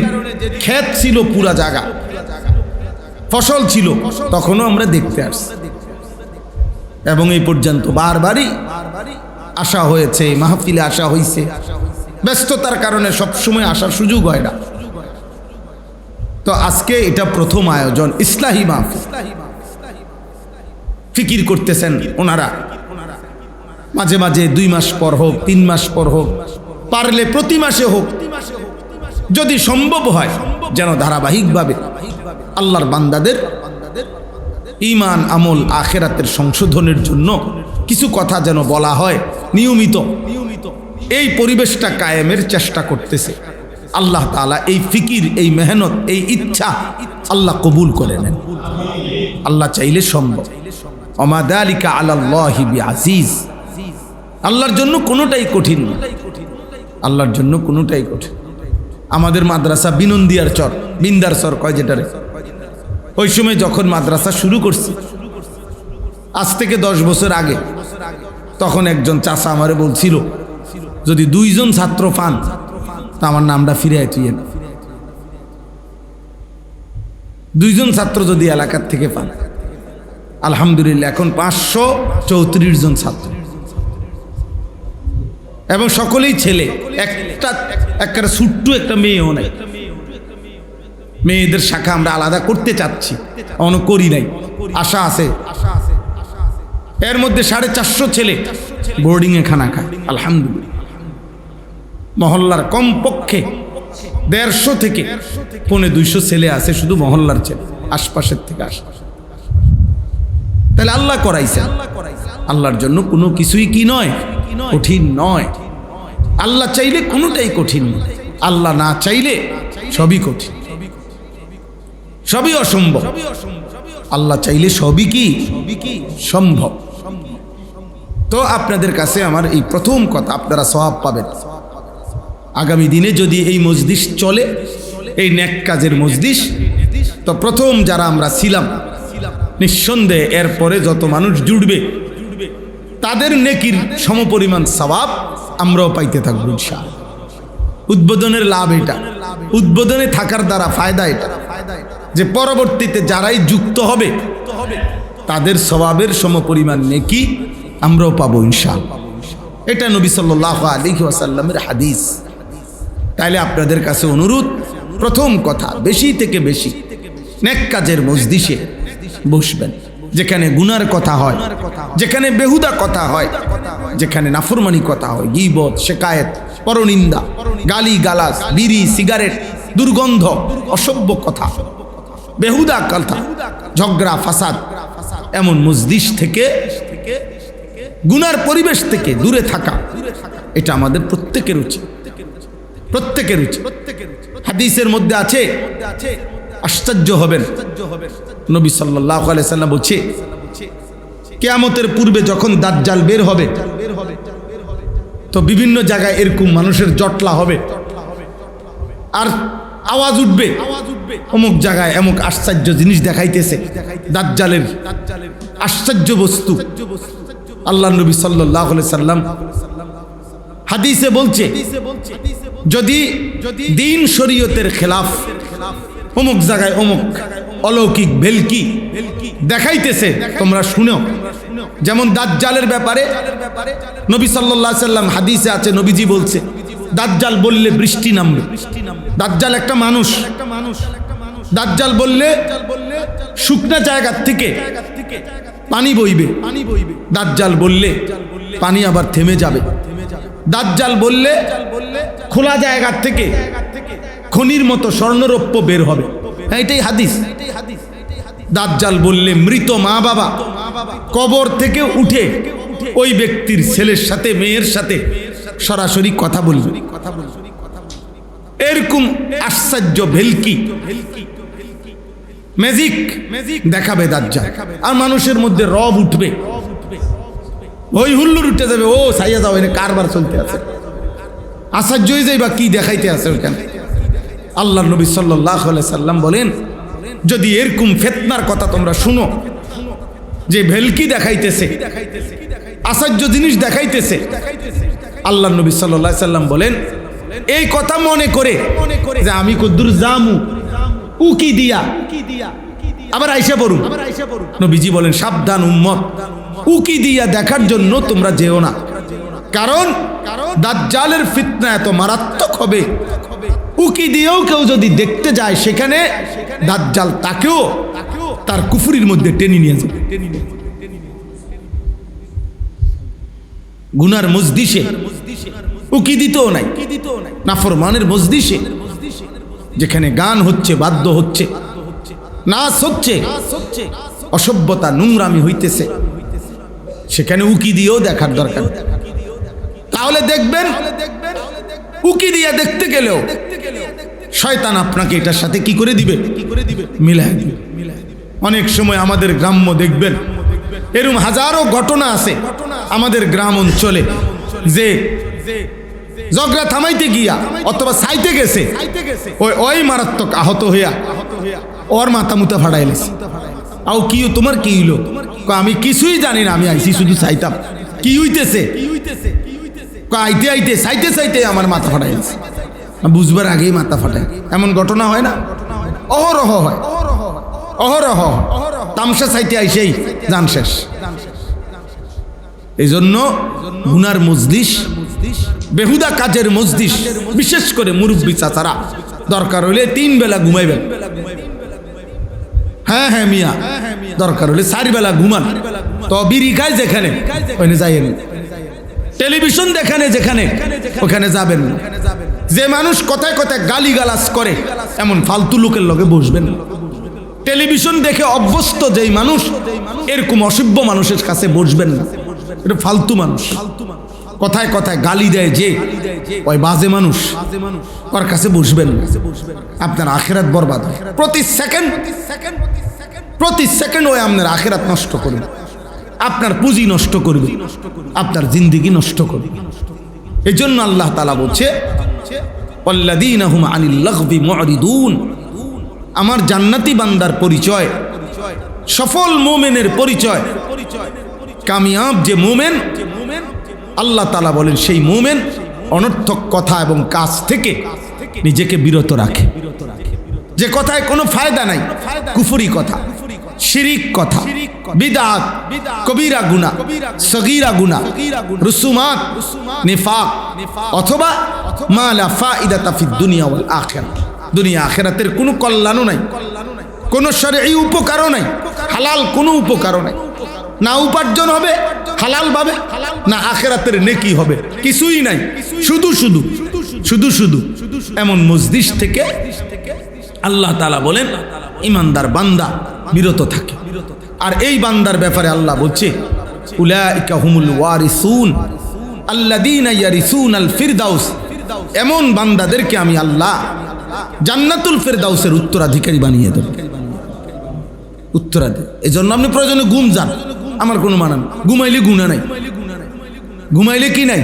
ক্ষেত ছিল, পুরা জায়গা ফসল ছিল, তখনও আমরা দেখতে আসছি এবং এই পর্যন্ত বারবারই আসা হয়েছে, মাহফিলে আসা হয়েছে। ব্যস্ততার কারণে সবসময় আসার সুযোগ হয় না। তো আজকে এটা প্রথম আয়োজন, ইসলাহি মাহফিল। ফিকির করতেছেন ওনারা, মাঝে মাঝে 2 মাস পর হোক, 3 মাস পর হোক, পারলে প্রতি মাসে হোক, যদি সম্ভব হয় যেন ধারাবাহিকভাবে আল্লাহর বান্দাদের ঈমান আমল আখিরাতের সংশোধনের জন্য কিছু কথা যেন বলা হয় নিয়মিত। এই পরিবেশটা কায়েমের চেষ্টা করতেছে। আল্লাহ তাআলা এই ফিকির, এই মেহনত, এই ইচ্ছা আল্লাহ কবুল করে নেন। আল্লাহ চাইলে সম্ভব। ওমা যালিকা আলাল্লাহি বিআজিজ। আল্লাহর জন্য কোনোটাই কঠিন না, আল্লাহর জন্য কোনোটাই কঠিন। আমাদের মাদ্রাসা বিনন্দিয়ার চর, বিন্দার চর কয় যেটারে, ওই সময় যখন মাদ্রাসা শুরু করছি আজ থেকে 10 বছর আগে, তখন একজন চাচা আমারে বলছিল, যদি 2 জন ছাত্র পান তা আমার নামটা ফিরে তুইয়েন। 2 জন ছাত্র যদি এলাকার থেকে পান, আলহামদুলিল্লাহ এখন 534 জন ছাত্র, এবং সকলেই ছেলে, একটা ছোট্ট একটা মেয়েও নাই। মেয়েদের শাখা আমরা আলাদা করতে চাচ্ছি, এখনো করি নাই, আশা আছে। এর মধ্যে 450 ছেলে বোর্ডিংয়ে খানা খায় আলহামদুলিল্লাহ। মহল্লার কমপক্ষে 150 থেকে 200 ছেলে আছে, শুধু মহল্লার ছেলে, আশপাশের থেকে আসে। তাহলে আল্লাহ করাইছে, আল্লাহর জন্য কোনো কিছুই কি নয়, কঠিন নয়। আল্লাহ চাইলে কোনোটাই কঠিন নয়, আল্লাহ না চাইলে সবই কঠিন, সবই অসম্ভব। আল্লাহ চাইলে সবই কি সম্ভব। তো আপনাদের কাছে আমার এই প্রথম কথা, আপনারা সওয়াব পাবেন। আগামী দিনে যদি এই মজলিস চলে, এই নেক কাজের মজলিস, তো প্রথম যারা আমরা ছিলাম, নিঃসন্দেহে এরপরে যত মানুষ জুড়বে তাদের নেকির সমপরিমাণ সওয়াব আমরাও পাইতে থাকবো ইনশাআল্লাহ। উদ্বোধনের লাভ এটা, উদ্বোধনে থাকার দ্বারা ফায়দা এটা, যে পরবর্তীতে যারাই যুক্ত হবে তাদের সওয়াবের সমপরিমাণ নেকি আমরাও পাবো ইনশাআল্লাহ। এটা নবী সাল্লাল্লাহু আলাইহি ওয়াসাল্লামের হাদিস। তাইলে আপনাদের কাছে অনুরোধ, প্রথম কথা, বেশি থেকে বেশি নেক কাজের মজলিসে বসবেন, যেখানে গুনার কথা হয়, যেখানে বেহুদা কথা হয়, যেখানে নাফরমানি কথা হয়, গীবত, শিকায়েত, পরনিন্দা, গালি গালাজ, বিড়ি সিগারেট, দুর্গন্ধ, অসভ্য কথা, বেহুদা কথা, ঝগড়া ফাসাদ, এমন মজলিস থেকে, গুনার পরিবেশ থেকে দূরে থাকা, এটা আমাদের প্রত্যেকের উচিত, প্রত্যেকের উচিত। হাদিসের মধ্যে আছে, আশ্চর্য হবেন, নবী সাল্লাল্লাহু আলাইহি সাল্লাম বলছে, কিয়ামতের পূর্বে যখন দাজ্জাল বের হবে, তো বিভিন্ন জায়গায় এরকম মানুষের জটলা হবে, আর আওয়াজ উঠবে অমুক জায়গায় এমুক আশ্চর্য জিনিস দেখাইতেছে, দাজ্জালের আশ্চর্য বস্তু। আল্লাহ নবী সাল্লাল্লাহু আলাইহি সাল্লাম হাদিসে বলছে, যদি দিন শরীয়তের খেলাফ অমুক জায়গায় অমুক অলৌকিক ভেলকি দেখাইতেছে, তোমরা শুনো। যেমন দাজ্জালের ব্যাপারে নবী সাল্লাল্লাহু আলাইহি সাল্লাম হাদিসে আছে, নবীজি বলছে দাজ্জাল বললে বৃষ্টি নামবে। দাজ্জাল একটা মানুষ, দাজ্জাল বললে শুকনা জায়গা থেকে পানি বইবে, দাজ্জাল বললে পানি আবার থেমে যাবে, দাজ্জাল বললে খোলা জায়গা থেকে খনির মতো স্বর্ণরৌপ্য বের হবে। এটাই হাদিস। দাজ্জাল বললে মৃত মা বাবা কবর থেকে উঠে ওই ব্যক্তির ছেলের সাথে মেয়ের সাথে সরাসরি কথা বলবে। এরকম আশ্চর্য ভেলকি ম্যাজিক দেখাবে দাজ্জাল, আর মানুষের মধ্যে রব উঠবে, ওই হুল্লুর উঠে যাবে, ও সাইয়া যাও, এনে কারবার চলতে আছে, আশ্চর্য হয়ে যাইবা কি দেখাইতে আছে ওখানে। আল্লাহ নবী সাল্লাল্লাহু আলাইহি সাল্লাম বলেন, যদি এরকম ফিতনার কথা তোমরা শুনো, যে ভেলকি দেখাইতেছে, আশ্চর্য জিনিস দেখাইতেছে, আল্লাহ নবী সাল্লাল্লাহু আলাইহি সাল্লাম বলেন, এই কথা মনে করে যে আমি কদ্দুর জামু উকি দিয়া আবার আইসা পড়ুন। নবীজি বলেন, সাবধান উম্মত, উকি দিয়া দেখার জন্য তোমরা যেও না, কারণ দাজ্জালের ফিতনা এত মারাত্মক হবে, উকি দিয়েও কেউ যদি দেখতে যায় সেখানে দাজ্জাল তাকেও তার কুফরির মধ্যে টেনে নিয়ে যাবে। গুনার মজলিসে উকি দিতেও নাই, নাফরমানের মজলিসে যেখানে গান হচ্ছে, বাদ্য হচ্ছে, নাচ হচ্ছে, অসভ্যতা নোংরামি হইতেছে, সেখানে উকি দিয়েও দেখার দরকার। তাহলে দেখবেন উকি দিয়ে দেখতে গেলেও শয়তান আপনাকে এটার সাথে কি করে দিবে, মিলাই দিবে। অনেক সময় আমাদের গ্রাম্য দেখবেন এরকম হাজারো ঘটনা আছে আমাদের গ্রাম অঞ্চলে, যে ঝগড়া থামাইতে গিয়া অথবা সাইতে গেছে, ওই মারাত্মক আহত হইয়া ওর মাথা মুতা ফাড়াইলেছে। আও কি তোমার কি হইলো? আমি কিছুই জানি না, আমি আইছি শুধু চাইতাম কি হইতেছে। আইতে আইতে চাইতে চাইতে আমার মাথা ফাটাইছে, বুঝবার আগেই মাথা ফাটায়। এমন ঘটনা হয় না? অহরহ হয়, অহরহ। তামসা চাইতে আইসেই জান শেষ। এই জন্য গুনার মজলিস, বেহুদা কাজের মজলিস, বিশেষ করে মুরব্বী চাচারা দরকার হইলে 3 বেলা ঘুমাইবেন। হ্যাঁ হ্যাঁ মিয়া, দরকার হলে 4 বেলা ঘুমান। তো বিড়ি খায় যেখানে ওখানে যাইয়েন, টেলিভিশন দেখানে যেখানে ওখানে যাবেন না। যে মানুষ কথায় কথায় গালিগালাজ করে এমন ফালতু লোকের লগে বসবেন না। টেলিভিশন দেখে অভ্যস্ত যেই মানুষ, এরকম অসভ্য মানুষের কাছে বসবেন না। এটা ফালতু মানুষ, কথায় কথায় গালি দেয় যে ওই বাজে মানুষ, ওর কাছে বসবেন না। আপনার আখিরাত বরবাদ হয়। প্রতি সেকেন্ড ওই আপনার আখিরাত নষ্ট করবে, আপনার পুঁজি নষ্ট করবে, আপনার জিন্দেগি নষ্ট করবে। এই জন্য আল্লাহ তাআলা বলছে, ওয়াল্লাযীনা হুম আনিল লাগবি মুরিদুন। আমার জান্নাতি বান্দার পরিচয়, সফল মুমিনের পরিচয়, কামিয়াব যে মুমিন, আল্লাহ তাআলা বলেন সেই মুমিন অনর্থক কথা এবং কাজ থেকে নিজেকে বিরত রাখে। যে কথায় কোনো ফায়দা নাই, কুফরি কথা, শিরিক কথা, বিদআত, কবিরা গুনাহ, সগীরা গুনাহ, রুসুমাত, নিফাক, অথবা মা লা ফাইদাতা ফিদ দুনিয়া ওয়াল আখিরাহ। দুনিয়া আখিরাতের কোনো কল্যাণও নাই, কোনো শরঈ উপকারও নাই, হালাল কোনো উপকারও নাই। না উপার্জন হবে হালাল ভাবে, না আখিরাতের নেকি হবে, কিছুই নাই। শুধু শুধু এমন মজলিস থেকে আল্লাহ তাআলা বলেন ইমানদার বান্দা বিরত থাকে। আর এই বান্দার ব্যাপারে আল্লাহ বলছে, উলাইকা হুমুল ওয়ারিসুন আল্লাযীনা ইয়ারিসুনাল ফিরদাউস। এমন বান্দাদেরকে আমি আল্লাহ জান্নাতুল ফিরদাউসের উত্তরাধিকারী বানিয়ে দেব। উত্তরাধিকারী। এই জন্য আপনি প্রয়োজনে ঘুম যান, আমার কোনো মানা নেই। ঘুমাইলে গুনাহ নাই, ঘুমাইলে কি নাই,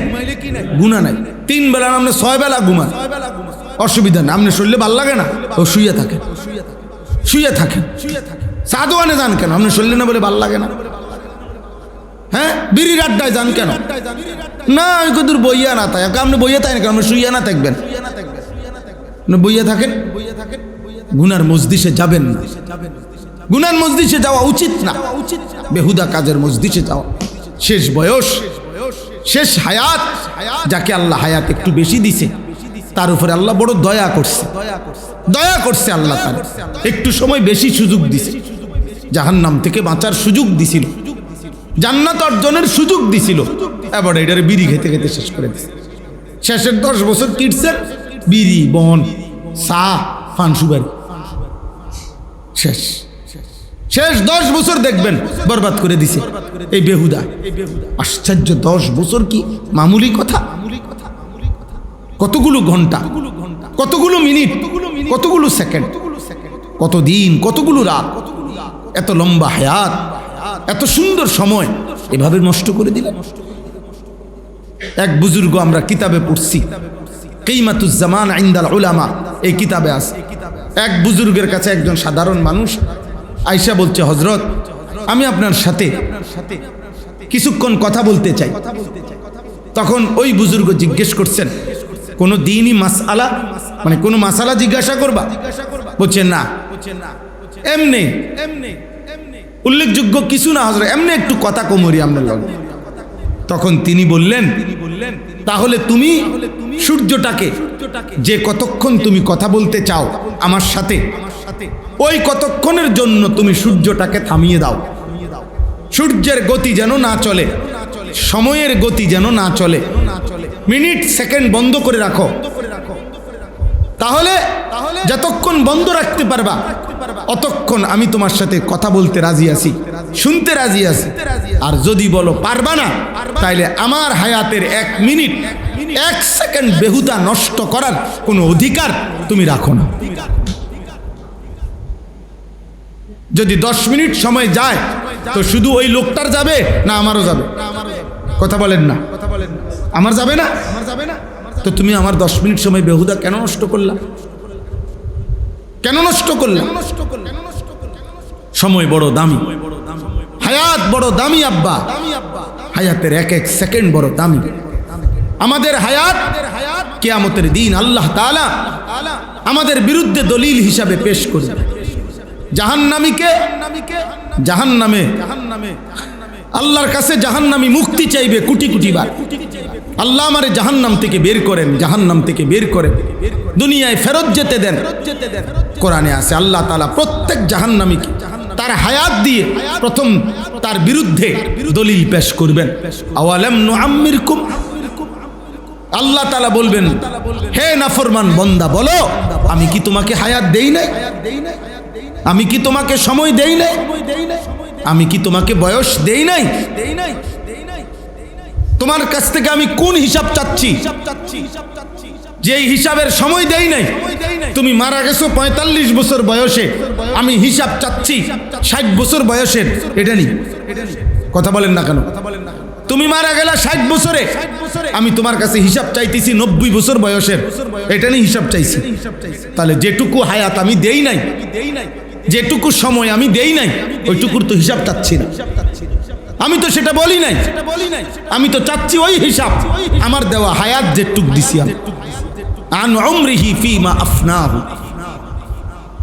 গুনাহ নাই। 3 বেলা আপনি 6 বেলা ঘুমান, অসুবিধা না, আপনি শরীরে ভাল লাগে না, ও শুয়ে থাকেন, শুয়ে থাকেন। চা দোকানে যান কেন? আপনি শরীরে না বলে ভাল লাগে না? হ্যাঁ, বিড়ির আড্ডায় যান কেন? না ওই কদূর বইয়া না তাই, আপনি বইয়া থাকেন কেন? আপনি শুইয়া না থাকবেন, বইয়া থাকেন। গুনার মজলিসে যাবেন না, গুনার মজলিসে যাওয়া উচিত না, বেহুদা কাজের মজলিসে যাওয়া। শেষ বয়স, শেষ হায়াত, যাকে আল্লাহ হায়াত একটু বেশি দিছে তার উপরে আল্লাহ বড় দয়া করছে, দয়া করছে আল্লাহ, তার একটু সময় বেশি সুযোগ দিছে, জাহান্নাম থেকে বাঁচার সুযোগ দিছিল, জান্নাত অর্জনের সুযোগ দিছিল, এবার এটারে বিড়ি খেতে খেতে শেষ করে দিছে। শেষের 10 বছর কিটছেন বিড়ি, বন, চা, পান সুপারি, শেষ শেষ 10 বছর দেখবেন বরবাদ করে দিছে এই বেহুদা। আশ্চর্য, 10 বছর কি মামুলি কথা? কতগুলো ঘন্টা, কতগুলো মিনিট, কতগুলো সেকেন্ড, কত দিন, কতগুলো রাত, এত লম্বা হায়াত, এত সুন্দর সময় এভাবে নষ্ট করে দিলেন। এক বুজুর্গ আমরা কিতাবে পড়ছি, কিমাতুজ জামান ইনদাল উলামা, এই কিতাবে আছে। এক বুজুর্গের কাছে একজন সাধারণ মানুষ আয়েশা বলছে, হযরত আমি আপনার সাথে কিছুক্ষণ কথা বলতে চাই। তখন ওই বুজুর্গ জিজ্ঞেস করছেন, কোন দ্বীনি মাসআলা, মানে কোন মাসালা জিজ্ঞাসা করবা? বলছেন না, এমনি উল্লেখযোগ্য কিছু না হযরত, এমনি একটু কথা কমরি আপনার লগে। তখন তিনি বললেন, তাহলে তুমি সূর্যটাকে, যে কতক্ষণ তুমি কথা বলতে চাও আমার সাথে, ওই কতক্ষণের জন্য তুমি সূর্যটাকে থামিয়ে দাও। সূর্যের গতি যেন না চলে, সময়ের গতি যেন না চলে, মিনিট সেকেন্ড বন্ধ করে রাখো। তাহলে যতক্ষণ বন্ধ রাখতে পারবা অতক্ষণ আমি তোমার সাথে কথা বলতে রাজি আছি, শুনতে রাজি আছি। আর যদি বলো পারবা না, তাইলে আমার হায়াতের 1 মিনিট 1 সেকেন্ড বেহুদা নষ্ট করার কোনো অধিকার তুমি রাখো না। যদি 10 মিনিট সময় যায় তো শুধু ওই লোকটার যাবে না আমারও যাবে? কথা বলেন না, আমার যাবে না? তো তুমি আমার 10 মিনিট সময় বেহুদা কেন নষ্ট করলা? কেন নষ্ট করলা? সময় বড় দামি, হায়াত বড় দামি আব্বা, হায়াতের 1 সেকেন্ড বড় দামি। আমাদের হায়াত কিয়ামতের দিন আল্লাহ তাআলা আমাদের বিরুদ্ধে দলিল হিসাবে পেশ করবে। জাহান্নামীকে জাহান্নামে, আল্লাহর কাছে জাহান্নামী মুক্তি চাইবে কোটি কোটি বার, আল্লাহ আমারে জাহান্নাম থেকে বের করেন, জাহান্নাম থেকে বের করেন, দুনিয়ায় ফেরত যেতে দেন। কোরআনে আছে আল্লাহ তাআলা প্রত্যেক জাহান্নামীকে তার হায়াত দিয়ে প্রথম তার বিরুদ্ধে দলিল পেশ করবেন। আওয়ালাম নুআম্মিরকুম, আল্লাহ তাআলা বলবেন, হে নাফরমান বান্দা বলো, আমি কি তোমাকে হায়াত দেই নাই? আমি কি তোমাকে সময় দেই নাই? আমি কি তোমাকে বয়স দেই নাই? তোমার কাছ থেকে আমি কোন হিসাব চাচ্ছি? যে হিসাবের সময় দেই নাই। তুমি মারা গেছো 45 বছর বয়সে, আমি হিসাব চাচ্ছি 60 বছর বয়সের, এটা নেই। কথা বলেন না কেন? তুমি মারা গেলা 60 বছরে, আমি তোমার কাছে হিসাব চাইতেছি 90 বছর বয়সের, এটা নিয়ে হিসাব চাইছি। তাহলে যেটুকু হায়াত আমি দেই নাই, যেটুকু সময় আমি দেই নাই, ওইটুকুর তো হিসাব চাচ্ছি না। আমি তো সেটা বলি নাই, আমি তো চাচ্ছি ওই হিসাব আমার দেওয়া হায়াত যেটুক দিছি, আন উমরিহি ফীমা আফনাহু,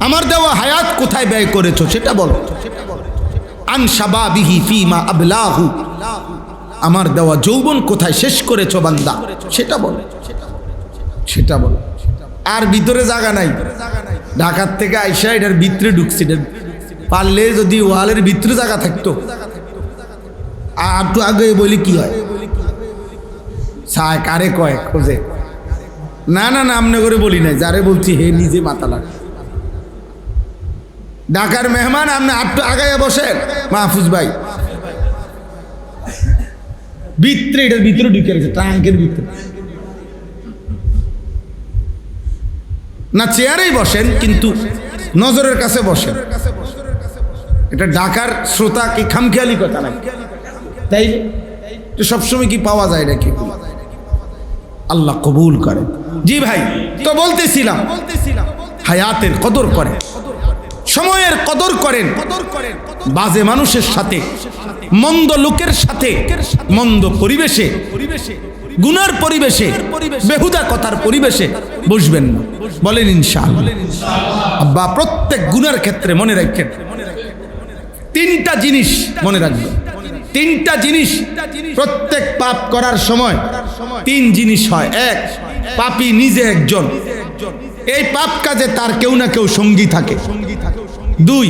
আমার দেওয়া হায়াত কোথায় ব্যয় করেছো সেটা বলো। আন শাবাবিহি ফীমা আবলাহু, আমার দেওয়া যৌবন কোথায় শেষ করেছো বান্দা সেটা বলো, সেটা বলো। আর ভিতরে জায়গা নাই, ঢাকার থেকে আইসা এটার ভিতরে ঢুকছি, পারলে যদি ওয়ালের ভিতরে জায়গা থাকতো আর একটু আগে বলি কি হয়, সায় কারে কয় খোঁজে, না না না আমনে করে বলি নাই, যারে বলছি হে নিজে মাথা লাগ। ঢাকার মেহমান আপনি একটু আগায় বসেন মাহফুজ ভাই, ভিতরে এটার ভিতরে ঢুকে রেখেছে, ট্রাঙ্কের ভিতরে না, চেয়ারেই বসেন কিন্তু নজরের কাছে বসেন। এটা ঢাকার শ্রোতা কি খামখেয়ালি কথা নাই, তাই সবসময় কি পাওয়া যায় নাকি? আল্লাহ কবুল করে। জি ভাই, তো বলতেছিলাম হায়াতের কদর করেন, সময়ের কদর করেন। বাজে মানুষের সাথে, মন্দ লোকের সাথে, মন্দ পরিবেশে, গুনার পরিবেশে, বেহুদা কথার পরিবেশে বসবেন না। বলেন ইনশাআল্লাহ। আব্বা প্রত্যেক গুনার ক্ষেত্রে মনে রাখেন, তিনটা জিনিস মনে রাখবেন। তিনটা জিনিস প্রত্যেক পাপ করার সময় তিন জিনিস হয়। এক, পাপী নিজে একজন, এই পাপ কাজে তার কেউ না কেউ সঙ্গী থাকে। দুই,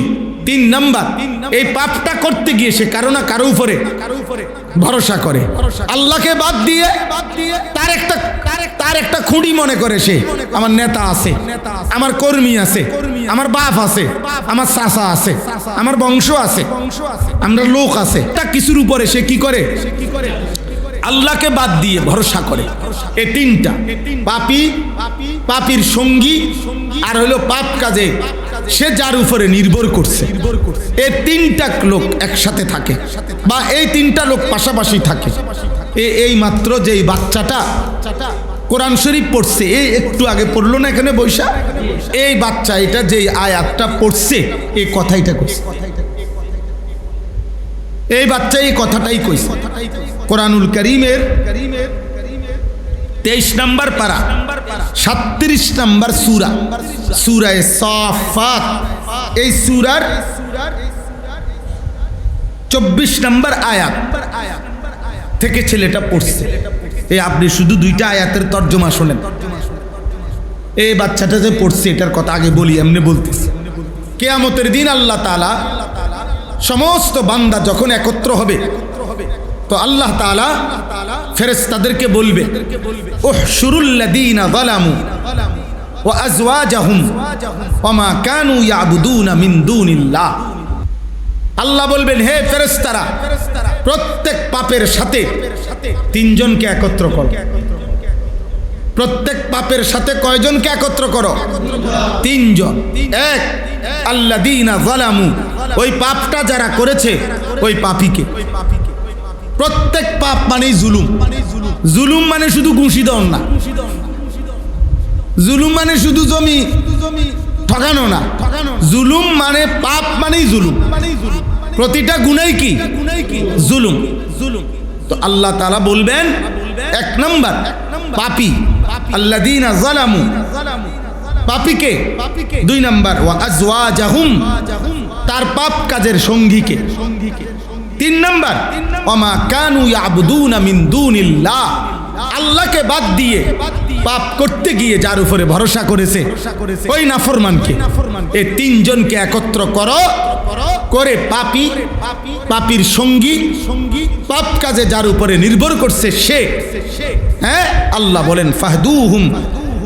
তিন নাম্বার, এই পাপটা করতে গিয়ে সে কারো না কারো উপরে ভরসা করে, আল্লাহকে বাদ দিয়ে তার একটা খুঁড়ি মনে করে সে আমার নেতা আছে, আমার কর্মী আছে, আমার বাপ আছে, আমার চাচা আছে, আমার বংশ আছে, আমরা লোক আছে, তা কিছুর উপরে সে কি করে? আল্লাহকে বাদ দিয়ে ভরসা করে। এই তিনটা, পাপী, পাপীর সঙ্গী, আর হলো পাপ কাজে সে যার উপরে নির্ভর করছে। এই তিনটা লোক একসাথে থাকে বা এই তিনটা লোক পাশাপাশি থাকে। এই মাত্র যেই বাচ্চাটা কোরআন শরীফ পড়ছে, এই একটু আগে পড়লো না এখানে বৈশা, এই বাচ্চা এটা যেই আয়াতটা পড়ছে এই কথাইটা কইছে, এই বাচ্চা এই কথাটাই কইছে। কোরআনুল কারীমের 23 নম্বর পারা 37 নম্বর সূরা, সূরা সাফাত, এই সূরার 24 নম্বর আয়াত থেকে ছেলেটা পড়ছে। এই আপনি শুধু দুইটা আয়াতের তর্জমা শোনেন। এই বাচ্চাটা যে পড়ছে এটার কথা আগে বলি, এমনি বলতেছি। কিয়ামতের দিন আল্লাহ তাআলা সমস্ত বান্দা যখন একত্র হবে, তো আল্লাহ তাআলা ফেরেশতাদেরকে বলবে, উহশুরুল লাযীনা যালামু ওয়া আজওয়াজাহুম ওয়া মা কানু ইয়াবুদুনা মিন দুনিল্লাহ। আল্লাহ বলবেন, হে ফেরেশতারা, প্রত্যেক পাপের সাথে তিনজনকে একত্র করো। প্রত্যেক পাপের সাথে কয়জনকে একত্র করো? তিনজন। এক, আল্লাযীনা যালামু, ওই পাপটা যারা করেছে ওই পাপীকে। প্রত্যেক পাপ মানেই জুলুম। জুলুম মানে শুধু ঘুষি দেওয়া না, জুলুম মানে শুধু জমি ঠকানো না, জুলুম মানে পাপ মানেই জুলুম। প্রতিটা গুনাই কি? জুলুম। তো আল্লাহ তাআলা বলবেন, এক নাম্বার পাপী, আল্লাযীনা যালামু, পাপীকে। দুই নাম্বার ওয়া আজওয়াজাহুম, তার পাপ কাজের সঙ্গীকে। তিন নাম্বার ওয়া মা কানু ইয়াবুদুনা মিন দুনিল্লাহ, আল্লাহকে বাদ দিয়ে পাপ করতে গিয়ে যার উপরে ভরসা করেছে ওই নাফরমানকে। এই তিনজনকে একত্র করো, করে পাপী, পাপীর সঙ্গী, পাপ কাজে যার উপরে নির্ভর করছে সে। হ্যাঁ, আল্লাহ বলেন ফাহদুহুম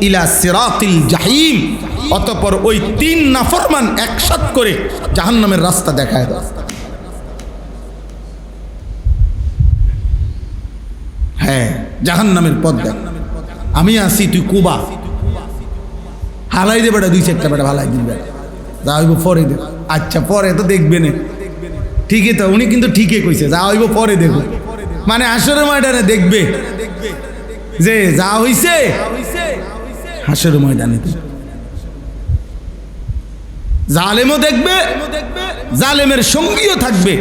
ইলা সিরাতিল জাহিম, অতঃপর ওই তিন নাফরমান একসাথ করে জাহান্নামের রাস্তা দেখায় দাও। হ্যাঁ, জাহান্নামের পথ দেখ। আমি আসি, তুই কুবা হালাই দে বেটা, দুই চারটা বেটা হালাই দিন বেটা, যা হইব পরে দেখ। আচ্ছা পরে তো দেখবে না, ঠিকই তো, উনি কিন্তু ঠিকই কইছে, যা হইব পরে দেখো, মানে হাসরের ময়দানে দেখবে যে যা হইছে হাসরের ময়দানে। জালেমও দেখবে, জালেমের সঙ্গীও থাকবে,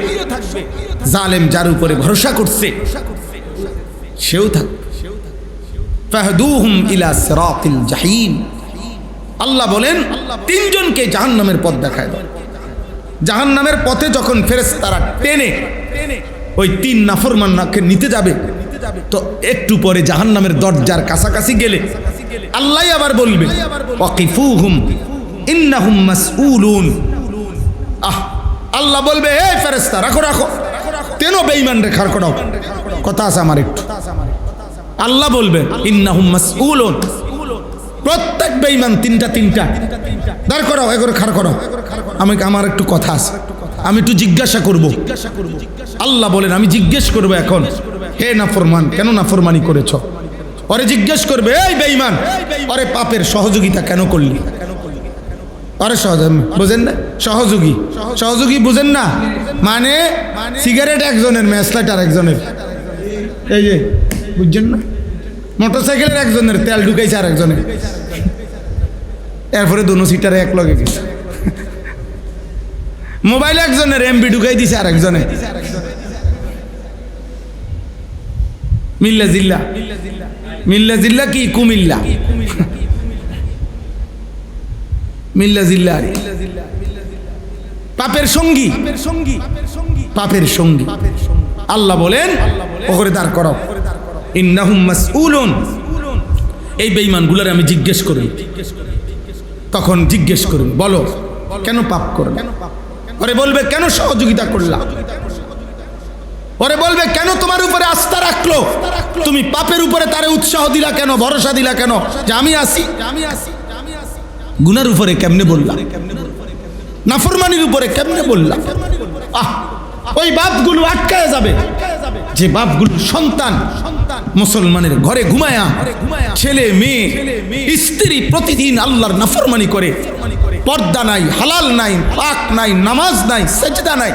জালেম যার উপরে ভরসা করছে সেও থাকবে। ফাহদুহুম ইলা সিরাতিল জাহিম, আল্লাহ বলেন তিনজনকে জাহান্নামের পথ দেখায় দাও। জাহান্নামের পথে যখন ফেরেশতারা টেনে ওই তিন নাফরমানকে নিতে যাবে, তো একটু পরে জাহান্নামের দরজার কাছাকাছি গেলে আল্লাহ আবার বলবে ওয়াকিফুহুম ইন্নাহুম মাসউলুন। আল্লাহ বলবে, হে ফেরেশতা রাখো রাখো, কেন বেঈমান রে খাড় করাও, কথা আছে আমার একটু। আল্লাহ বলবে ইন্নাহুম মাসউলুন, প্রত্যেক বেঈমান তিনটা দাঁড় করাও, এগুলো খাড় করাও, আমার একটু কথা আছে, আমি একটু জিজ্ঞাসা করব। আল্লাহ বলেন, আমি জিজ্ঞেস করবো এখন, হে নাফরমান, কেন নাফরমানি করেছ? ওরে জিজ্ঞেস করবে, এই বেঈমান, ওরে পাপের সহযোগিতা কেন করলি? আরে বুঝেন না, সহযোগী বুঝেন না, মানে সিগারেট একজনের, ম্যাচলাইট আর একজনের, এই যে বুঝছেন না, মোটরসাইকেলের একজনের তেল ঢুকাইছে আর একজনে, এরপরে দোনো সিটারে এক লগে গেছে। মোবাইল একজনের এমবি ঢুকাই দিছে আর একজনে। মিল্লা জিল্লা, মিল্লা জিল্লা কি কুমিল্লা, মিল্লা জিল্লা পাপের সঙ্গী, পাপের সঙ্গী। আল্লাহ বলেন ওরে দাঁড় করাও, ইন্নাহুম মাসউলুন। এই বেঈমানগুলোর আমি জিজ্ঞেস করি, তখন জিজ্ঞেস করি বলো কেন পাপ করবে? ওরে বলবে কেন সহযোগিতা করলা? ওরে বলবে কেন তোমার উপরে আস্থা রাখলো? তুমি পাপের উপরে তারে উৎসাহ দিলা কেন, ভরসা দিলা কেন যে আমি আসি? গুনার উপরে কেমনে বললা? নাফরমানির উপরে কেমনে বললা? ওই বাপগুলো আটকায় যাবে যে বাপগুলো সন্তান মুসলমানের ঘরে ঘুমায়া, ছেলে মেয়ে স্ত্রী প্রতিদিন আল্লাহর নাফরমানি করে, পর্দা নাই, হালাল নাই, পাক নাই, নামাজ নাই, সেজদা নাই,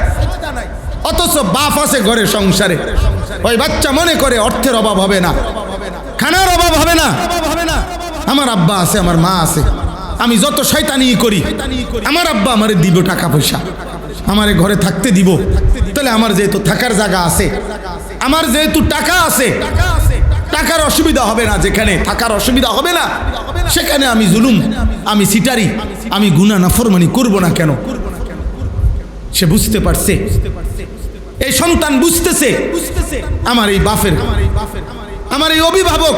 অথচ বাপ আছে ঘরে সংসারে। ওই বাচ্চা মনে করে অর্থের অভাব হবে না, খানার অভাব হবে না, আমার আব্বা আছে, আমার মা আছে, আমি যত শয়তানি করি আমার আব্বা আমারে দিব টাকা পয়সা, আমারে ঘরে থাকতে দিব। তাহলে আমার যেহেতু থাকার জায়গা আছে, আমার যেহেতু টাকা আছে, টাকার অসুবিধা হবে না, যেখানে থাকার অসুবিধা হবে না সেখানে আমি জুলুম, আমি সিটারি, আমি গুনাহ নাফরমানি করব না কেন? সে বুঝতে পারছে, এই সন্তান বুঝতেছে আমার এই বাপের, আমার এই অভিভাবক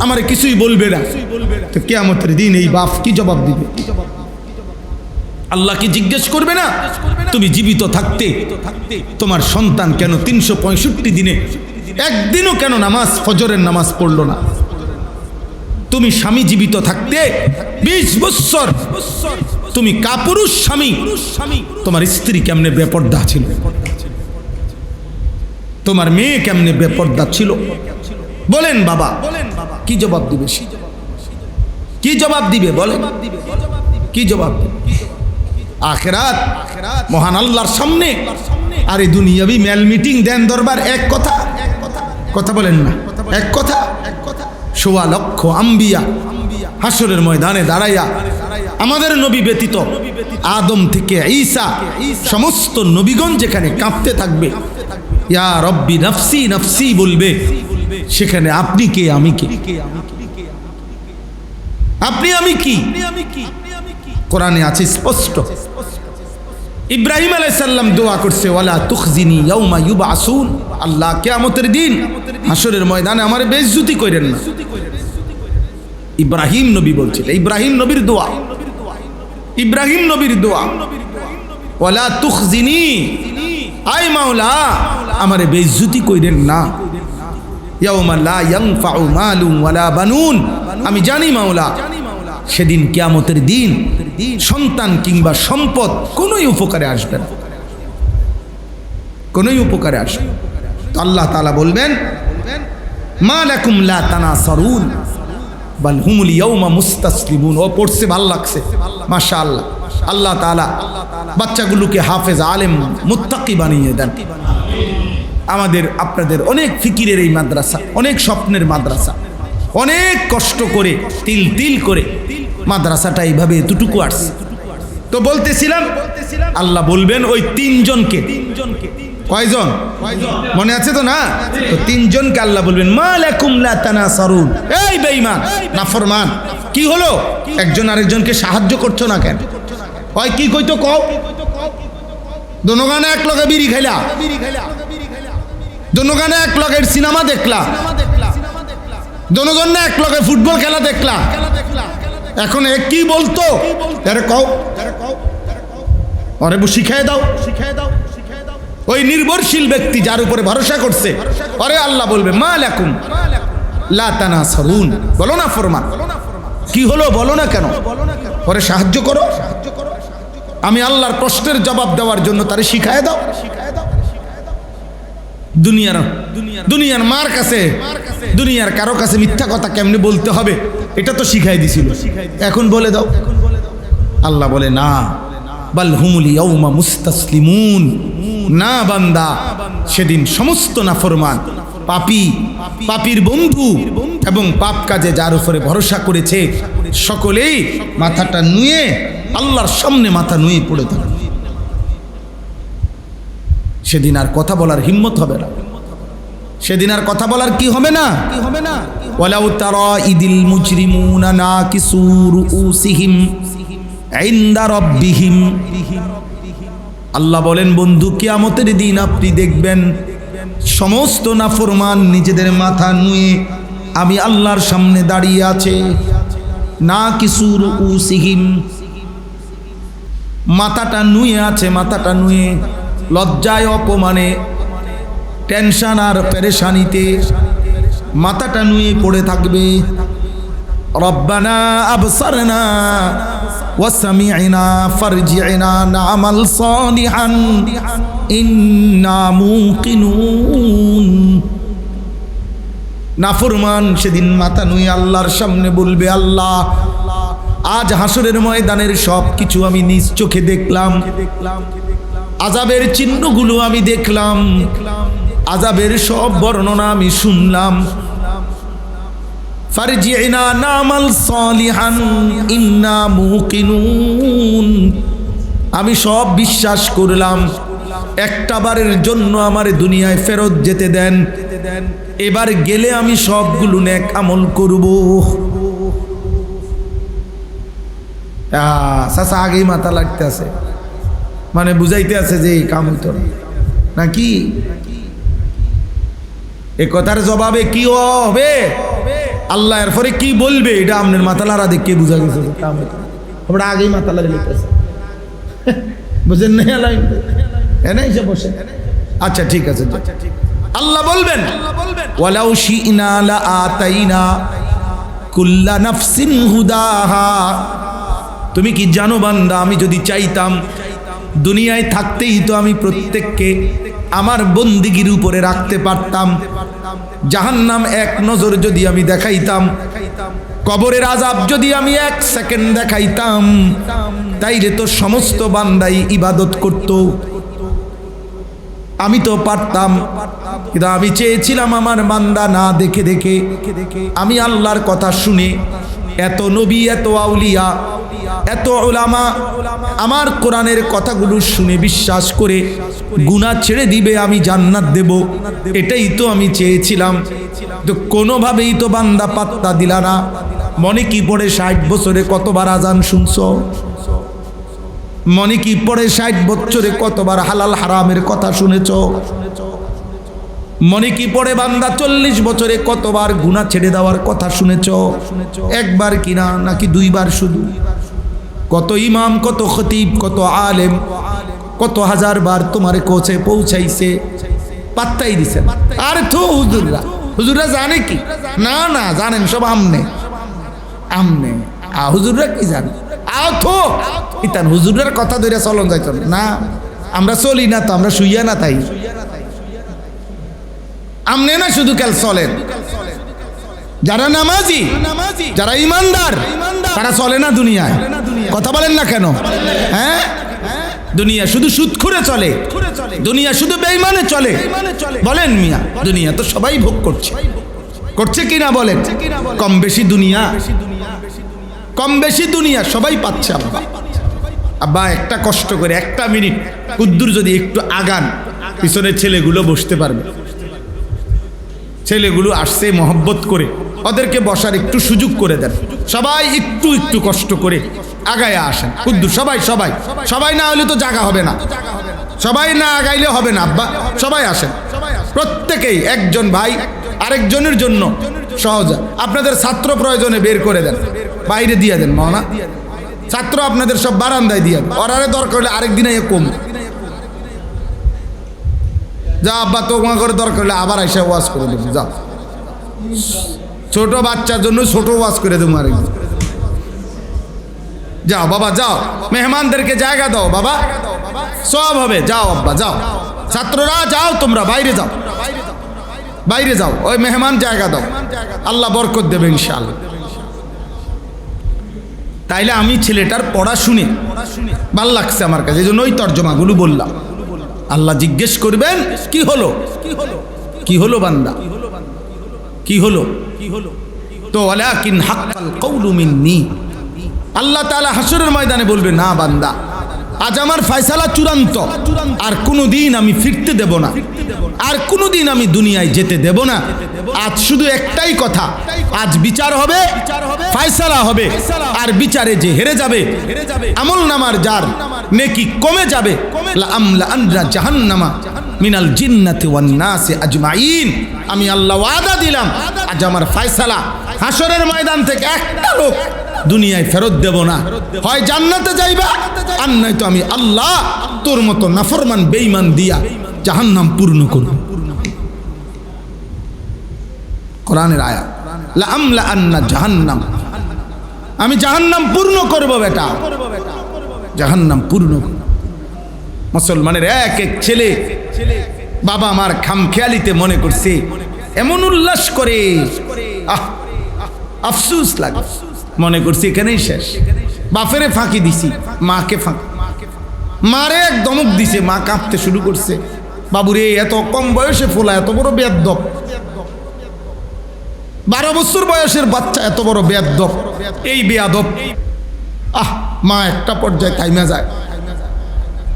আমারে কিছুই বলবে না, তো কিয়ামতের দিন এই বাপ কি জবাব দিবে? আল্লাহ কি জিজ্ঞেস করবে না তুমি জীবিত থাকতে তোমার সন্তান কেন 365 দিনে একদিনও কেন নামাজ, ফজরের নামাজ পড়লো না? তুমি স্বামী জীবিত থাকতে 20 বছর তুমি কাপুরুষ স্বামী, তোমার স্ত্রী কেমনে বেপর্দা ছিল, তোমার মেয়ে কেমনে বেপর্দা ছিল? বলেন বাবা, কি জবাব দিবে? কি জবাব দিবে বলেন? কি জবাব দিবে? আখিরাত মহান আল্লাহর সামনে আর এই দুনিয়াবি মেল মিটিং দেন দরবার এক কথা, কথা বলেন না, এক কথা। 1.25 লক্ষ আম্বিয়া হাসরের ময়দানে দাঁড়াইয়া আমাদের নবী ব্যতীত আদম থেকে ঈসা সমস্ত নবীগণ যেখানে কাঁপতে থাকবে, ইয়া রব্বি নফসি নফসি বলবে, সেখানে আপনি কে আমি কে? আপনি আমি কি? কোরআনে আছে স্পষ্ট। ইব্রাহিম আলাইহিস সালাম দোয়া করছে, ওয়ালা তুখজিনি ইয়াউমা ইউবআসুন, আল্লাহ কিয়ামতের দিন হাসরের ময়দানে আমারে বেইজ্জতি করেন না। ইব্রাহিম নবী বলছিল, ইব্রাহিম নবীর দোয়া, ইব্রাহিম নবীর দোয়া, ওয়ালা তুখজিনি, আয় মাওলা আমারে বেইজ্জতি করেন না। ইয়াউমা লা ইয়ানফাউ মালুন ওয়ালা বানুন, আমি জানি মাওলা সেদিন কিয়ামতের দিন সন্তান কিংবা সম্পদ কোনোই উপকারে আসবে না, কোনোই উপকারে আসবে। তো আল্লাহ তাআলা বলবেন, মা লাকুম লা তানাসারুন বাল হুমুল ইয়াউমা মুস্তাসলিমুন। ও পড়ছে ভালো লাগছে, মাশাআল্লাহ। আল্লাহ তাআলা বাচ্চাগুলোকে হাফেজ, আলেম, মুত্তাকি বানিয়ে দেন। আমাদের আপনাদের অনেক ফিকিরের এই মাদ্রাসা, অনেক স্বপ্নের মাদ্রাসা, অনেক কষ্ট করে তিল তিল করে মাদ্রাসাটা এইভাবে এতটুকু আসছে। তো বলতেছিলাম আল্লাহ বলবেন ওই 3 জনকে, কয়জন মনে আছে তো না? তো 3 জনকে আল্লাহ বলবেন, মা লাকুম লা তানাসারুন, এই বেঈমান নাফরমান, কি হলো? একজন আরেকজনকে সাহায্য করছো না কেন? কয় কি কইতো কও? দোনোগানে এক লগে বিড়ি খাইলা, দোনোগানে এক লগের সিনেমা দেখলা, দোনোজনে এক লগে ফুটবল খেলা দেখলা, এখন এ কি বলতো? আরে কও, আরে শিখাই দাও, শিখাই দাও। ওই নির্ভরশীল ব্যক্তি যার উপরে ভরসা করছে, আরে আল্লাহ বলবে, মা লাকুম লা তানাসারুন, বলো না ফরমান, কি হলো বলো না কেন? ওরে সাহায্য করো। আমি আল্লাহর প্রশ্নের জবাব দেওয়ার জন্য তারে শিখায় দাও। দুনিয়ার মার কাছে, দুনিয়ার কারো কাছে মিথ্যা কথা কেমনে বলতে হবে এটা তো শিখাই দিছিল, এখন বলে দাও। আল্লাহ বলে, না, বাল হুমুল ইয়াউমা মুস্তাসলিমুন, না বান্দা, সেদিন সমস্ত নাফরমান পাপী, পাপীর বন্ধু এবং পাপ কাজে যার উপরে ভরসা করেছে সকলেই মাথাটা নুয়ে আল্লাহর সামনে মাথা নুয়ে পড়ে থাকে। সেদিন আর কথা বলার হিম্মত হবে না, সেদিন আর কথা বলার কি হবে না। ওয়ালাউ তারা ইদিল মুজরিমুনা নাকিসু রুউসিহিম ইনদা রাব্বিহিম। আল্লাহ বলেন বন্ধু, কিয়ামতের দিন আপনি দেখবেন সমস্ত নাফরমান নিজেদের মাথা নুয়ে আমি আল্লাহর সামনে দাঁড়িয়ে আছে। নাকিসু রুউসিহিম, মাথাটা নুয়ে আছে, মাথাটা নুয়ে লজ্জায় অপমানে টেনশন আর পেরেশানিতে মাথাটা নুয়ে পড়ে থাকবে। রব্বানা আবসারনা ওয়া সামি'না ফারজি'না না'মাল সালিহান ইন্না মুকিনুন। নাফরমান সেদিন মাথা নুয়ে আল্লাহর সামনে বলবে, আল্লাহ আজ হাসরের ময়দানের সব কিছু আমি নিজ চোখে দেখলাম, আযাবের চিহ্নগুলো আমি দেখলাম, আযাবের সব বর্ণনা আমি শুনলাম। ফারজি'না না'মাল সালিহান ইন্না মুকিনুন, আমি সব বিশ্বাস করলাম, একটা বারের জন্য আমার দুনিয়ায় ফেরত যেতে দেন, এবার গেলে আমি সবগুলো নেক আমল করব। চাচা আগেই মাথা লাগতে আছে, মানে বুঝাইতে আছে যে কাম হইতো না নাকি। এ কথার জবাবে কি হবে, আল্লাহ এরপরে কি বলবে, এটা আপনার মাথা লারা দেখে বুঝা গেছে কাম হইতো না। আমরা আগেই মাথা লাড়ে লিখতেছে, বুঝেন না? এনেই সে বসে। আচ্ছা ঠিক আছে, আল্লাহ বলবেন ওয়ালাউ শি'না লা আতাইনা কুল্লা নাফসিন হুদাহা। তুমি কি জানো বান্দা, আমি যদি চাইতাম দুনিয়ায় থাকতেই তো আমি প্রত্যেককে আমার বন্দিগির উপরে রাখতে পারতাম। জাহান্নাম এক নজর যদি আমি দেখাইতাম, কবরের আযাব যদি আমি এক সেকেন্ড দেখাইতাম, তাইলে তো সমস্ত বান্দাই ইবাদত করত। আমি তো পারতাম, কিন্তু আমি চেয়েছিলাম আমার বান্দা না দেখে দেখে আমি আল্লাহর কথা শুনে, এত নবী, এত আউলিয়া, এত উলামা আমার কোরআনের কথাগুলো শুনে বিশ্বাস করে গুনাহ ছেড়ে দিবে, আমি জান্নাত দেব, এটাই তো আমি চেয়েছিলাম। তো কোনোভাবেই তো বান্দা পাত্তা দিলা না। মনে কি পড়ে 60 বছরে কতবার আজান শুনছো? মনে কি পড়ে 60 বছরে কতবার হালাল হারামের কথা শুনেছ? মনে কি পড়ে বান্দা 40 বছরে কতবার গুনাহ ছেড়ে দেওয়ার কথা শুনেছ? একবার কিনা নাকি দুইবার শুধু? কত ইমাম, কত খতিব, কত আলেম, কত হাজার বার তোমারে কোচে পৌঁছাইছে, পাত্তাই দিছে। আর তো হুজুররা, হুজুররা জানে কি? না না, জানেন সব আমনে আমনে। হুজুররা কি জানে? ইতান হুজুরের কথা ধরে চলন যাইত না, আমরা চলি না তো, আমরা শুইয়া না তাই আমনে না শুধু কাল চলেন। যারা নামাজি, যারা ইমানদার, তারা চলে না দুনিয়ায়। কথা বলেন না কেন? হ্যাঁ, দুনিয়া শুধু সুদখোরে চলে, দুনিয়া শুধু বেঈমানে চলে। বলেন মিয়া, দুনিয়া তো সবাই ভোগ করছে, করছে কিনা বলেন? কম বেশি দুনিয়া, কম বেশি দুনিয়া সবাই পাচ্ছে। আব্বা আব্বা একটা কষ্ট করে 1 মিনিট কুদ্দুর যদি একটু আগান, পিছনের ছেলেগুলো বসতে পারবে। ছেলেগুলো আসছে মহব্বত করে, ওদেরকে বসার একটু সুযোগ করে দেন। সবাই একটু একটু কষ্ট করে আগায় আসেন কুদ্দুর, সবাই সবাই সবাই না হলে তো জায়গা হবে না, সবাই না আগাইলে হবে না। আব্বা সবাই আসেন, প্রত্যেকেই একজন ভাই আরেকজনের জন্য সহজ। আপনাদের ছাত্র প্রয়োজনে বের করে দেন, বাইরে দিয়ে দেন। মাওনা ছাত্র আপনাদের সব বারান্দায় দিয়ে দেন, ওরারে দরকার হলে আরেকদিনে কম যা। আব্বা তোমার করে দরকার হলে আবার এসে ওয়াজ করে দেবো, যাও। ছোট বাচ্চার জন্য ছোট ওয়াজ করে দেবো আরেকদিন। যাও বাবা যাও, মেহমানদেরকে জায়গা দাও বাবা, সব হবে। যাও আব্বা যাও, ছাত্ররা যাও, তোমরা বাইরে যাও, বাইরে যাও, ওই মেহমান জায়গা দাও, আল্লাহ বরকত দেবে ইনশাআল্লাহ। তাইলে আমি ছেলেটার পড়া শুনে ভাল লাগছে আমার কাছে, এই জন্য ওই তর্জমাগুলো বললাম। আল্লাহ জিজ্ঞেস করবেন কি হলো, কি হলো বান্দা? কি হলো? তো ওয়ালাকিন হাক্কাল কওলু মিন্নি, আল্লাহ তাআলা হাসরের ময়দানে বলবে, না বান্দা, আজ আমার ফয়সালা চূড়ান্ত, আর কোনোদিন আমি ফিরতে দেব না, আর কোনোদিন আমি দুনিয়ায় যেতে দেব না। আজ শুধু একটাই কথা, আজ বিচার হবে, ফয়সালা হবে, আর বিচারে যে হেরে যাবে, আমল নামার যার নেকি কমে যাবে, লা আমলা আনরা জাহান্নামা মিনাল জিন্নাতি ওয়ান নাসি আজমাইন, আমি আল্লাহ ওয়াদা দিলাম, আজ আমার ফয়সালা, হাসরের ময়দান থেকে একটা লোক দুনিয়ায় ফেরত দেব না, হয় জান্নাতে যাইবা, আর নয়তো আমি আল্লাহ তোর মতো নাফরমান বেঈমান দিয়া জাহান্নাম পূর্ণ করব। কোরআনের আয়াত, লা আমলা আন্না জাহান্নাম, আমি জাহান্নাম পূর্ণ করব বেটা, জাহান্নাম পূর্ণ। মুসলমানের এক এক ছেলে বাবা মার খামখেয়ালিতে মনে করছে, এমন উল্লাস করে, আফসোস লাগে, মনে করছি এখানেই শেষ। বাপেরে ফাঁকি দিছি, মাকে ফাঁকি, মারে এক ধমক দিছে, মা কাঁপতে শুরু করছে, বাবুরে এত কম বয়সে ফোলা এত বড় বেয়াদ্দপ, 12 বছর বয়সের বাচ্চা এত বড় বেয়াদ্দপ, এই বেয়াদব। মা একটা পর্যায়ে থাইমা যায়,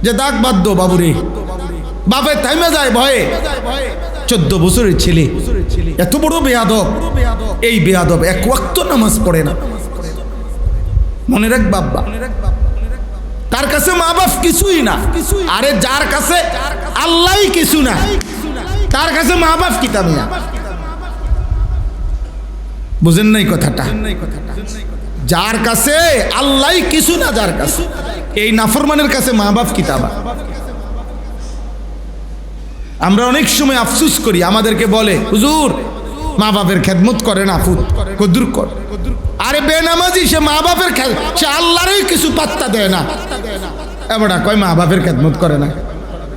যে দাগ বাদ্য বাবুরে, বাপে থাইমা যায় ভয়ে, 14 বছরের ছেলে এত বড় বেয়াদব, এই বেয়াদব এক ওয়াক্ত নামাজ পড়ে না। মনে রাখ বাবা, তার কাছে মা বাপ কিছুই না, আরে যার কাছে আল্লাহই কিছু না, তার কাছে মা বাপ কি দামি না? বুঝেন নাই কথাটা? যার কাছে আল্লাহই কিছু না, যার কাছে, এই নাফরমানের কাছে মা বাপ কিতাবা। আমরা অনেক সময় আফসোস করি, আমাদেরকে বলে হুজুর মা বাপের খেদমত করে না, ফুট কদ্দুর কর। আরে বেনামাজি সে মা বাপের, সে আল্লাহরই কিছু পাত্তা দেয় না, এবারে কয় মা বাপের খেদমত করে না,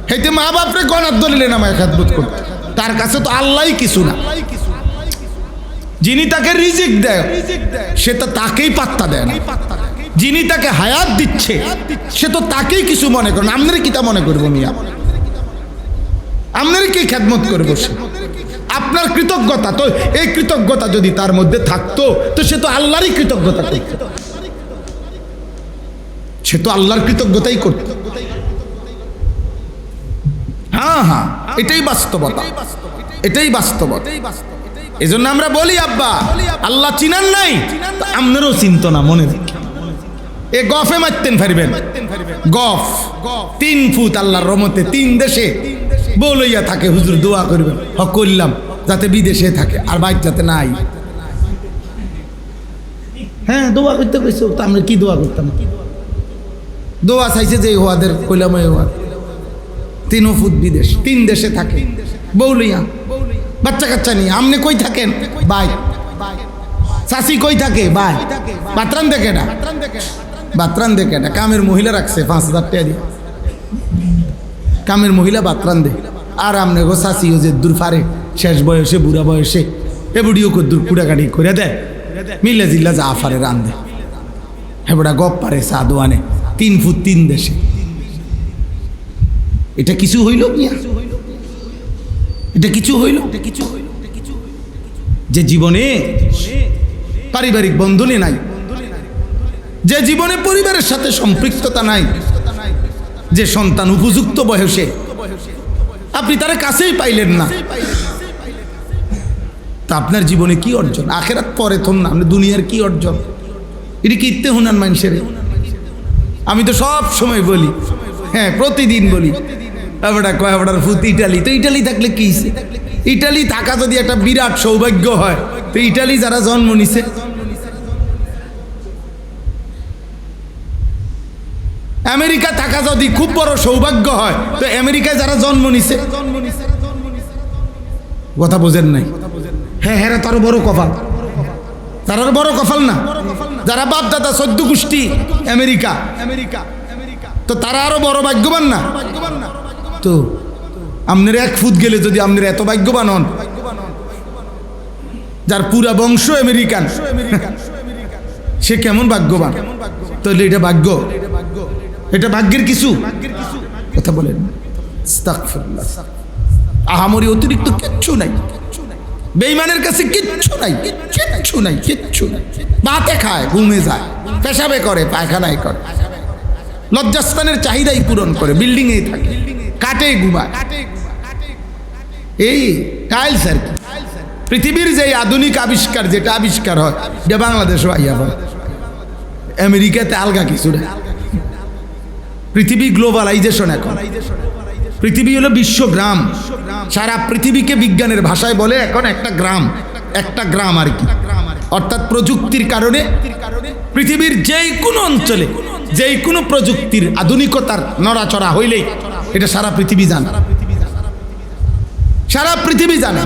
হেঁটে মা বাপরে গণার দলিলে নামায় খেদমত করতে, তার কাছে তো আল্লাহই কিছু না। যিনি তাকে রিজিক দেয় সে তো তাকেই পাত্তা দেয় না, যিনি তাকে হায়াত দিচ্ছে সে তো তাকেই কিছু মনে করে না। আপনার কি তা মনে করবো মিয়া? আপনার কি খেদমত করবো? সে আপনার কৃতজ্ঞতা, তো এই কৃতজ্ঞতা যদি তার মধ্যে থাকতো তো সে তো আল্লাহরই কৃতজ্ঞতা করত, সে তো আল্লাহর কৃতজ্ঞতাই করত। হ্যাঁ হ্যাঁ, এটাই বাস্তবতা, এটাই বাস্তবতা। এই জন্য আমরা বলি আব্বা আল্লাহ চিনান নাই, আপনারও চিন্ত না, মনে রাখি। এ গফে মারতেন ফারিবেন, গফ 3 ফুট আল্লাহর রহমতে 3 দেশে বলইয়া থাকে, হুজুর দোয়া করবেন, করলাম যাতে বিদেশে থাকে আর বাইক যাতে নাই। হ্যাঁ দোয়া করতে কইছো, তো আমরা কি দোয়া করতাম? দোয়া চাইছে যে হওয়াদের কইলাম, 3 ফুট বিদেশ, 3 দেশে থাকে বৌলিয়া, বাচ্চা কাচ্চা নিয়ে। আপনি কই থাকেন? ভাই। চাষি কই থাকে? ভাই। বাতরান দেখে না, বাতরান দেখে না, কামের মহিলা রাখছে 5000 টাকা দিয়ে, কামের মহিলা বাতরান দে। আর আমনে গো চাষিও যে দূর পারে, শেষ বয়সে বুড়া বয়সে এ বুড়িও দূর কুড়াকাটি করে দেয়, মিলে জিল্লা যা আফারে রান দেয়, হেবড়া গপ পারে সাধু আনে 3 ফুট 3 দেশে। এটা কিছু হইল মিয়া? এটা কিছু হইল? যে জীবনে পারিবারিক বন্ধনে নাই, যে জীবনে পরিবারের সাথে সম্পৃক্ততা নাই, যে সন্তান উপযুক্ত বয়সে আপনি তার কাছেই পাইলেন না, তা আপনার জীবনে কি অর্জন? আখেরাত পরে থম না, আপনি দুনিয়ার কি অর্জন? এটি কি ইত্যে হুনান মানুষের? আমি তো সব সময় বলি, হ্যাঁ প্রতিদিন বলি, কয়টার ফুট ইটালি, তো ইটালি থাকলে কি? ইটালি থাকা যদি একটা বিরাট সৌভাগ্য হয়, তো ইটালি যারা জন্ম নিছে, আমেরিকা থাকা যদি খুব বড় সৌভাগ্য হয়, তো আমেরিকায় যারা জন্ম নিছে, কথা বোঝেন নাই? হ্যাঁ হ্যাঁ, তারও বড় কপাল, তার বড় কপাল না? যারা বাপ দাদা 14 গোষ্ঠী আমেরিকা, তো তারা আরো বড় ভাগ্যবান না? তো আপনার 1 ফুট গেলে যদি আপনার এত ভাগ্যবান হন, যার পুরা বংশ আমেরিকান, সে কেমন ভাগ্যবান? তো এটা ভাগ্য? এটা ভাগ্যের কিছু কথা বলেন? আহামরি অতিরিক্ত কিচ্ছু নাই, বেঈমানের কাছে কিচ্ছু নাই, কিচ্ছু নাই, কিচ্ছু নাই। ভাতে খায়, ঘুমে যায়, পেশাবে করে, পায়খানায় করে, লজ্জাস্থানের চাহিদাই পূরণ করে, বিল্ডিংয়েই থাকে, কাটে ঘুমায়। এই টাইলস আর কি। পৃথিবীর যে আধুনিক আবিষ্কার, যেটা আবিষ্কার হয় যে বাংলাদেশও আইয়া হয়, আমেরিকাতে আলগা কিছু না। পৃথিবী গ্লোবালাইজেশন। এখন পৃথিবী হলো বিশ্বগ্রাম। সারা পৃথিবীকে বিজ্ঞানের ভাষায় বলে এখন একটা গ্রাম, একটা গ্রাম আর কি। অর্থাৎ প্রযুক্তির কারণে পৃথিবীর যেই কোনো অঞ্চলে যেই কোনো প্রযুক্তির আধুনিকতার নড়াচড়া হইলেই এটা সারা পৃথিবী জানে, সারা পৃথিবী জানে।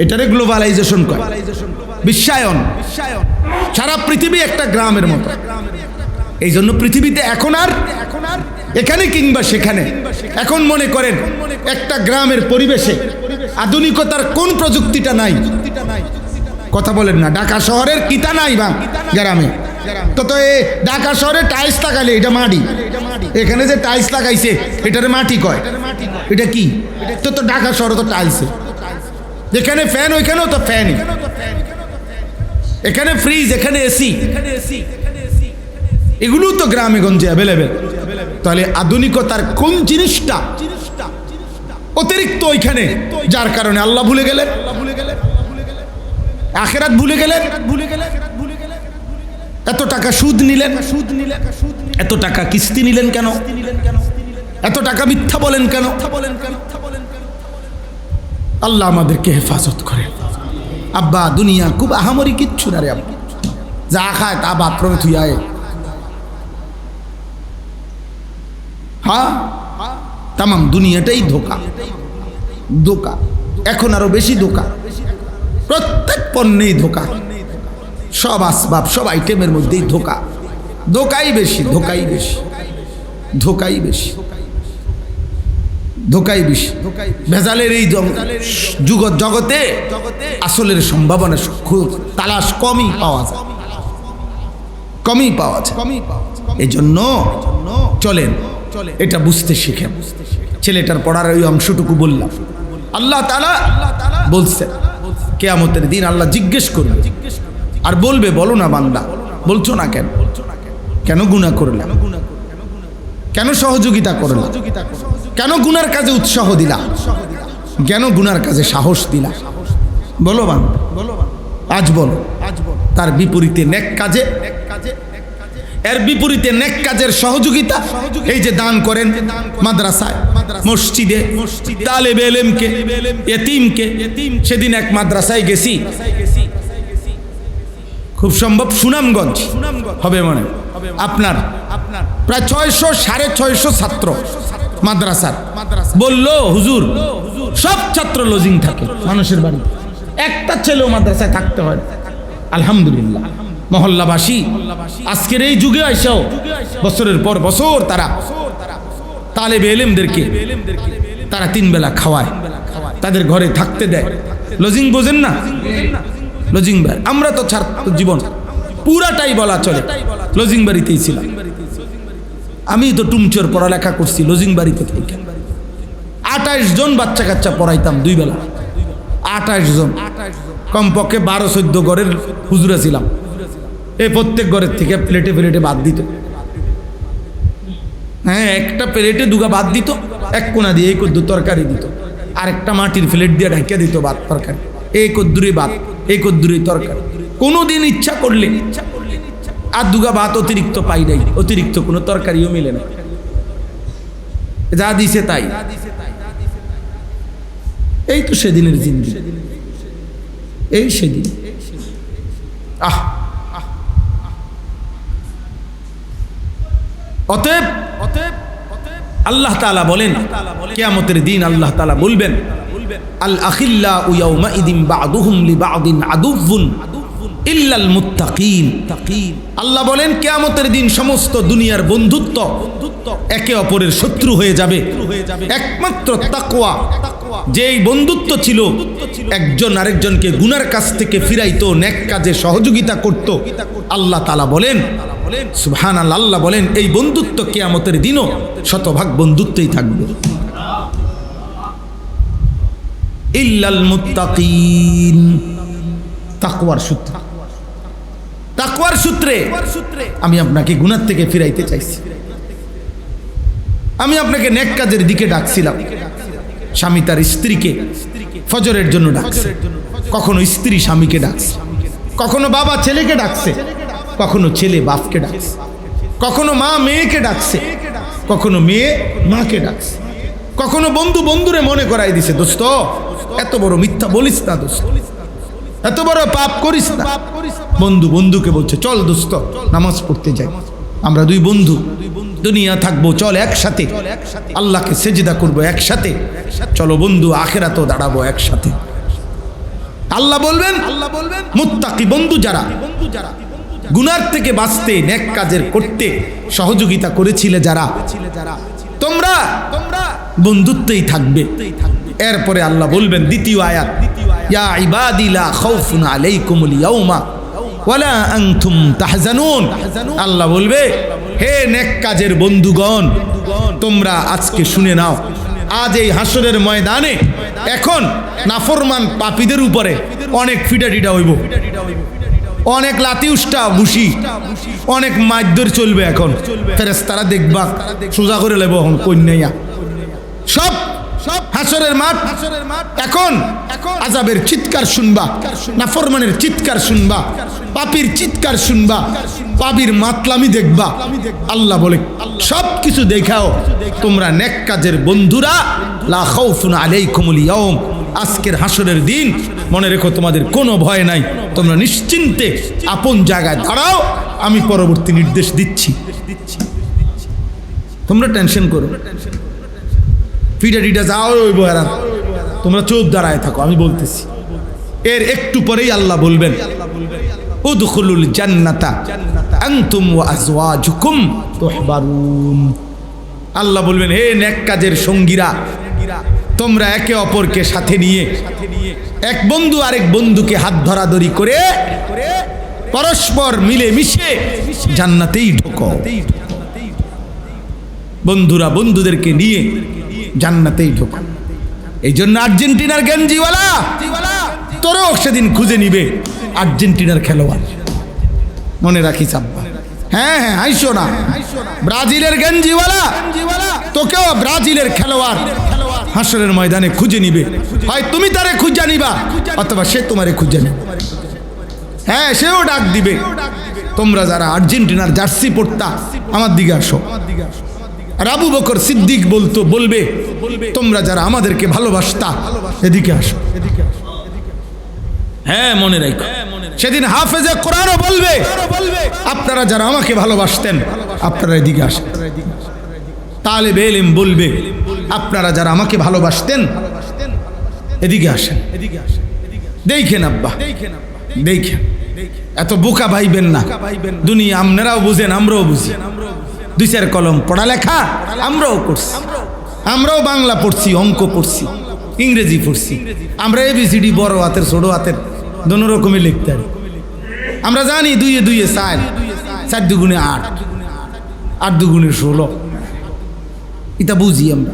এটারে গ্লোবালাইজেশন কয়, বিশ্বায়ন। সারা পৃথিবী একটা গ্রামের মতো। এই জন্য পৃথিবীতে এখন আর এখানে কিংবা সেখানে, এখন মনে করেন একটা গ্রামের পরিবেশে আধুনিকতার কোন প্রযুক্তিটা নাই? কথা বলেন না। ঢাকা শহরের কিতা নাই বা গ্রামে? তো এই ঢাকা শহরে টাইলস লাগালে এটা মাটি, এখানে যে টাইলস লাগাইছে এটারে মাটি কয়। এটা কি? তো ঢাকা শহরে তো টাইলসে, যেখানে ফ্যান ওইখানেও তো ফ্যান, এখানে ফ্রিজ, এখানে এসি, এগুলো তো গ্রামে গঞ্জে অ্যাভেলেবেল। তাহলে আধুনিকতার কোন জিনিসটা অতিরিক্ত ওইখানে, যার কারণে আল্লাহ ভুলে গেলেন, আখিরাত ভুলে গেলেন। এত টাকা সুদ নিলেন, এত টাকা কিস্তি নিলেন কেন? এত টাকা মিথ্যা বলেন কেন? আল্লাহ আমাদেরকে হেফাজত করে। আব্বা দুনিয়া খুব আহামরি কিচ্ছু না রে আব্বা, যা খায় তা বাথরুমে থুই আয়। হ্যাঁ, তামাম দুনিয়াটাই ধোকা, ধোকা। এখন আরো বেশি ধোকা, প্রত্যেক পণ্যেই ধোকা, সব আসবাব, সব আইটেমের মধ্যেই ধোকা। ধোকাই বেশি, ধোকাই বেশি, ধোকাই বেশি, ধোকাই বেশি। ভেজালের এই জগতে আসলের সম্ভাবনা তালাশ কমই পাওয়া যায়, কমই পাওয়া যায়। এই জন্য চলেন এটা বুঝতে শিখেন। ছেলেটার পড়ার ওই অংশটুকু বললাম। আল্লাহ তাআলা বলছেন কিয়ামতের দিন আল্লাহ জিজ্ঞেস করবে আর বলবে, বলো না বান্দা, বলছো না কেন? কেন গুনাহ করলে? কেন সহযোগিতা করলে? কেন গুনার কাজে উৎসাহ দিলা? কেন গুনার কাজে সাহস দিলা? বলো বান্দা, আজ বলো। তার বিপরীতে নেক কাজে, এর বিপরীতে নেক কাজের সহযোগিতা, এই যে দান করেন মাদ্রাসায়, মসজিদে, তালেবে ইলমকে, ইতিমকে। সেদিন এক মাদ্রাসায় গেছি, খুব সম্ভব সুনামগঞ্জ হবে মনে, আপনার প্রায় 600-650 ছাত্র মাদ্রাসার। বললো হুজুর সব ছাত্র লজিং থাকে মানুষের বাড়ি, একটা ছেলেও মাদ্রাসায় থাকতে হয়। আলহামদুলিল্লাহ, মহল্লাবাসী আজকের এই যুগে আইসাও বছরের পর বছর তারা তালেবে ইলমদেরকে তারা 3 বেলা খাওয়ায়, তাদের ঘরে থাকতে দেয়। লজিং বোঝেন না? লজিং বাড়ি। আমরা তো ছাত্র জীবন পুরাটাই বলা চলে লজিং বাড়িতেই ছিলাম। আমি তো টুমচোর পড়ালেখা করছি লজিং বাড়িতে থেকে। 28 জন বাচ্চা কাচ্চা পড়াইতাম 2 বেলা। 28 জন, কমপক্ষে 12-14 ঘরের হুজুরা ছিলাম। এই প্রত্যেক ঘরের থেকে প্লেটে প্লেটে ভাত দিত। হ্যাঁ, একটা প্লেটে 2 ভাত দিত, এক কোনা দিয়ে এই কদ্দুর তরকারি দিত, আর একটা মাটির প্লেট দিয়ে ঢাকিয়ে দিত ভাত তরকারি। এই কদ্দুরি ভাত, এই কদ্দুরি তরকারি। কোনোদিন ইচ্ছা করলে আর 2 ভাত অতিরিক্ত পাই নাই, অতিরিক্ত কোনো তরকারিও মিলে না, যা দিছে তাই। এই তো সেদিনের জিন্দেগি, এই সেদিন। অতএব আল্লাহ তাআলা বলেন কিয়ামতের দিন আল্লাহ তাআলা বলবেন, আল আখিল্লাউ ইয়াউমাইদিন বা'দুহুম লিবা'দিন আদুউন ইল্লাল মুত্তাকিন। আল্লাহ বলেন কিয়ামতের দিন সমস্ত দুনিয়ার বন্ধুত্ব একে অপরের শত্রু হয়ে যাবে, একমাত্র তাকওয়া, যেই বন্ধুত্ব ছিল একজন আরেকজনকে গুনার কাছ থেকে ফিরাইতো, নেক কাজে সহযোগিতা করত। আল্লাহ তাআলা বলেন সুবহানাল্লাহ, আল্লাহ বলেন এই বন্ধুত্ব কিয়ামতের দিনও শতভাগ বন্ধুত্বই থাকবে। ইল্লাল মুত্তাকিন। তাকওয়ার সূত্র, তাকওয়ার সূত্রে আমি আপনাকে গুনাহ থেকে ফিরাইতে চাইছি। আমি আপনাকে নেক কাজের দিকে ডাকছিলাম। স্বামী তার স্ত্রীকে ফজরের জন্য ডাকছে, কখনো স্ত্রী স্বামীকে ডাকছে, কখনো বাবা ছেলেকে ডাকছে, কখনো ছেলে বাপকে ডাকছে, কখনো মা মেয়েকে ডাকছে, কখনো মেয়ে মাকে ডাকছে, কখনো বন্ধু বন্ধুরে মনে করাই দিছে, দোস্ত এত বড় মিথ্যা বলিস না, দোস্ত এত বড় পাপ করিস না। বন্ধু বন্ধুকে বলছে, চল দোস্ত নামাজ পড়তে যাই, আমরা দুই বন্ধু দুনিয়া থাকবো, চল একসাথে আল্লাহকে সেজদা করবো একসাথে, চলো বন্ধু আখিরাতেও দাঁড়াবো একসাথে। আল্লাহ বলবেন মুত্তাকি বন্ধু যারা গুনার থেকে বাঁচতে নেক কাজের করতে সহযোগিতা করেছিলে যারা, তোমরা বন্ধুত্বেই থাকবে। এরপরে আল্লাহ বলবেন দ্বিতীয় আয়াত, ইয়া ইবাদি লা খাউফুন আলাইকুমুল ইয়াউমা ওয়ালা আনতুম তাহজানুন। আল্লাহ বলবে, হে নেক কাজের বন্ধুগণ, তোমরা আজকে শুনে নাও, আজ এই হাসরের ময়দানে এখন নাফরমান পাপীদের উপরে অনেক ফিটাটিটা হইব, অনেক লাতি উষ্টা বুসি, অনেক মাইদর চলবে। এখন ফেরেশতারা দেখবা সোজা করে লেব কন্যাইয়া সব হাসরের মাঠ। এখন আযাবের চিৎকার শুনবা, নাফরমানের চিৎকার শুনবা, পাপীর চিৎকার শুনবা, পাপীর মাতলামি দেখবা। আল্লাহ বলে সব কিছু দেখাও, তোমরা নেক কাজের বন্ধুরা, লা খাউফুন আলাইকুমুল ইয়াউম, আজকের হাসরের দিন মনে রেখো তোমাদের কোনো ভয় নাই, তোমরা নিশ্চিন্তে আপন জায়গায় দাঁড়াও, আমি পরবর্তী নির্দেশ দিচ্ছি, তোমরা টেনশন করো, ফিডা যাও ওইব, তোমরা চুপ দাঁড়ায় থাকো, আমি বলতেছি। এর একটু পরেই আল্লাহ বলবেন, উদখুলুল জান্নাতা আনতুম ওয়া আজওয়াজুকুম তুহবারুন। আল্লাহ বলবেন, হে নেক কাজের সঙ্গীরা, তোমরা একে অপরকে সাথে নিয়ে এক বন্ধু আরেক বন্ধুকে হাত ধরাধরি করে পরস্পর মিলে মিশে জান্নাতেই ঢোকো। বন্ধুরা বন্ধুদেরকে নিয়ে জান্নাতেই ঢোকো। এই জন্য আর্জেন্টিনার গেঞ্জিওয়ালা তোরও সেদিন খুঁজে নিবে আর্জেন্টিনার খেলোয়াড়, মনে রাখিস আব্বা। হ্যাঁ হ্যাঁ, আইসো না, ব্রাজিলের গেঞ্জিওয়ালা তোকেও ব্রাজিলের খেলোয়াড় হাসরের ময়দানে খুঁজে নিবে। হয় তুমি তারে খুঁজে নিবা অথবা সে তোমারে খুঁজে নিবে। হ্যাঁ, সেও ডাক দিবে, তোমরা যারা আর্জেন্টিনার জার্সি পড়তা আমার দিকে আসো। আর আবু বকর সিদ্দিক বলবে, তোমরা যারা আমাদেরকে ভালোবাসতা এদিকে আসো। হ্যাঁ, মনে রাখো, সেদিন হাফেজে কোরআনও বলবে, আপনারা যারা আমাকে ভালোবাসতেন আপনারা এদিকে আসেন। তালেবে ইলম বলবে, আপনারা যারা আমাকে ভালোবাসতেন এদিকে আসেন। দেখেন আব্বা, দেখেন, এত বোকা ভাইবেন না। দুনিয়া আপনারাও বুঝেন, আমরাও বুঝি। দুই চার কলম পড়ালেখা আমরাও করছি, আমরাও বাংলা পড়ছি, অঙ্ক পড়ছি, ইংরেজি পড়ছি। আমরা এবিসিডি বড় হাতের ছোট হাতের দোনো রকমের লিখতে পারি। আমরা জানি 2 এ 2 4, 4 দুগুণে 8, 8 দুগুণে 16, এটা বুঝি আমরা।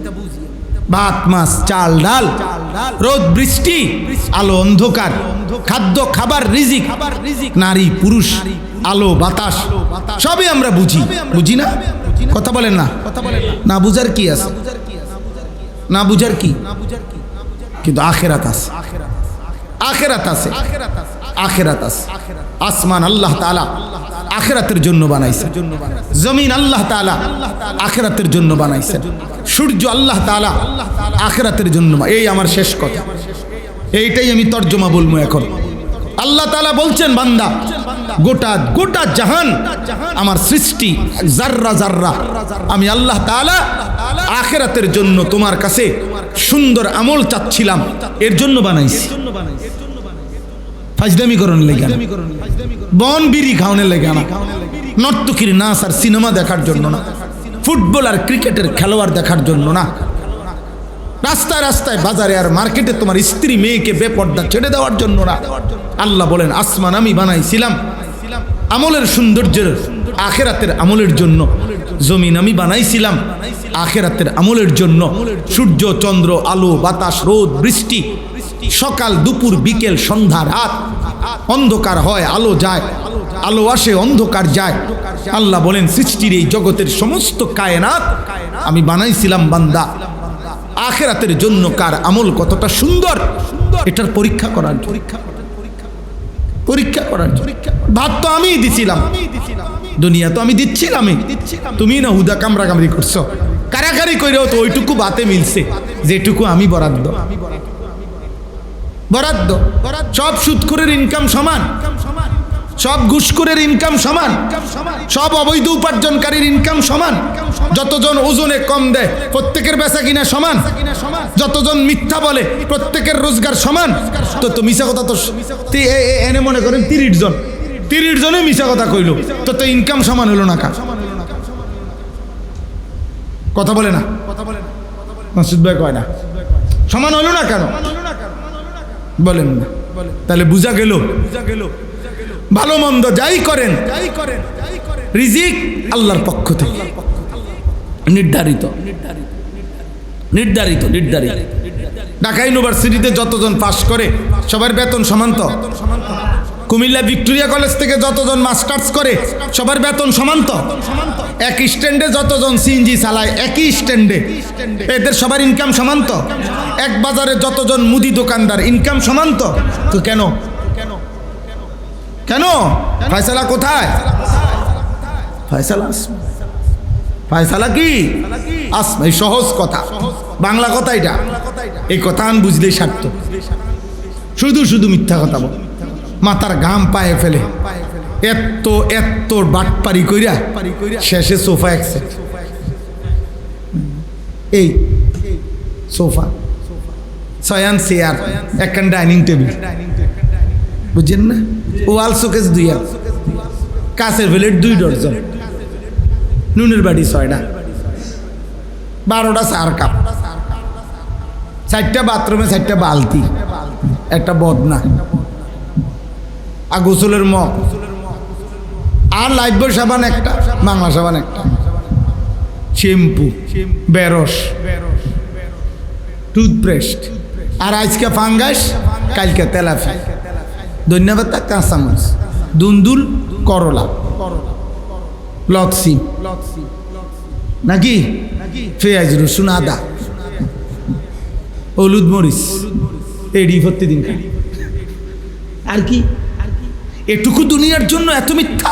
ভাত মাছ চাল ডাল, রোদ বৃষ্টি আলো অন্ধকার, খাদ্য খাবার রিজিক, নারী পুরুষ আলো বাতাস, সবই আমরা বুঝি। বুঝি না? কথা বলেন না, না বুঝার কি আছে? না বুঝার কি? কিন্তু আখেরাত আছে, আখেরাত আছে, আখেরাত আছে। আসমান আল্লাহ তাআলা আখেরাতের জন্য বানাইছে, জমিন আল্লাহ তাআলা আখেরাতের জন্য বানাইছে, সূর্য আল্লাহ তাআলা আখেরাতের জন্য। এই আমার শেষ কথা, এইটাই আমি তর্জমা বলবো এখন। আল্লাহ তাআলা বলছেন, বান্দা গোটা জাহান আমার সৃষ্টি, জাররা জাররা আমি আল্লাহ তাআলা আখিরাতের জন্য তোমার কাছে সুন্দর আমল চাচ্ছিলাম, এর জন্য বানাইছি। ফাজদামি করন লেগে না, বন বিড়ি খাওয়ানোর লেগে না, নর্তকীর নাচ আর সিনেমা দেখার জন্য না, ফুটবল আর ক্রিকেটের খেলোয়াড় দেখার জন্য না, রাস্তায় রাস্তায় বাজারে আর মার্কেটে তোমার স্ত্রী মেয়েকে বেপর্দা ছেড়ে দেওয়ার জন্য না। আল্লাহ বলেন, আসমান আমি বানাইছিলাম আমলের সৌন্দর্যের, আখেরাতের আমলের জন্য। জমিন আমি বানাইছিলাম আখেরাতের আমলের জন্য। সূর্য চন্দ্র আলো বাতাস রোদ বৃষ্টি সকাল দুপুর বিকেল সন্ধ্যা রাত, অন্ধকার হয় আলো যায়, আলো আসে অন্ধকার যায়। আল্লাহ বলেন সৃষ্টির এই জগতের সমস্ত কায়নাত আমি বানাইছিলাম বান্দা আখিরাতের জন্য কার আমল কতটা সুন্দর এটার পরীক্ষা করার ভাত তো আমিই দিছিলাম, দুনিয়া তো আমি দিচ্ছিলামই, তুমি না হুদা কামরা কামরি করছো, কারাকারি কইরেও তো ওইটুকু বাতে মিলছে যেটুকু আমি বরাদ্দ। সব সুদখোরের ইনকাম সমান, সব ঘুষখোরের ইনকাম সমান, সব অবৈধ উপার্জনকারীর ইনকাম সমান। যতজন ওজনে কম দেয় প্রত্যেকের বেচা কিনা সমান, যতজন মিথ্যা বলে প্রত্যেকের রোজগার সমান। তো মিশা কথা তো এনে মনে করেন 30 জনে মিশা কথা কইল, তো ইনকাম সমান হলো না। কথা বলে না, মাসুদ ভাই কয় না সমান হলো না কেন বলেন না? তাহলে বুঝা গেল ভালো মন্দ যাই করেন রিজিক আল্লাহর পক্ষ থেকে নির্ধারিত। ঢাকা ইউনিভার্সিটিতে যতজন পাশ করে সবার বেতন সমান তো? কুমিল্লা ভিক্টোরিয়া কলেজ থেকে যতজন মাস্টার্স করে সবার বেতন সমান তো? এক স্ট্যান্ডে যতজন সিএনজি চালায় একই স্ট্যান্ডে এদের সবার ইনকাম সমান তো? এক বাজারে যতজন মুদি দোকানদার ইনকাম সমান তো? তো কেন ফয়সালা কোথায়? ফয়সালা কি আসবে? সহজ কথা, বাংলা কথা এটা। এই কথা আন বুঝলেই স্বার্থ, শুধু মিথ্যা কথা বল, মাথার ঘাম পায়ে ফেলে এত বাটপারি কইরা শেষে সোফা একসে। এই সোফা, ছয়ান চেয়ার, একখান ডাইনিং টেবিল, বুঝছেন না? ওয়াল শোকেস 2, কাঁচের প্লেট 2 ডজন, নুনের বাটি 6টা, 12টা চার কাপ, 4টা বাথরুমে 4টা বালতি, একটা বদনা, আর গোসলের মগ, আর লাইফবয় সাবান একটা, বাংলা সাবান একটা, শ্যাম্পু, বেরস, টুথপেস্ট, আর আজকে ফাঙ্গাস, কালকে তেলাফি, ধন্যবাদ, কাঁচামরিচ, দুন্দুল, করলা, লক্সি নাকি, পেঁয়াজ রসুন আদা, হলুদ মরিচ, এডি প্রতিদিন খাই। আর কি এটুকু দুনিয়ার জন্য এত মিথ্যা?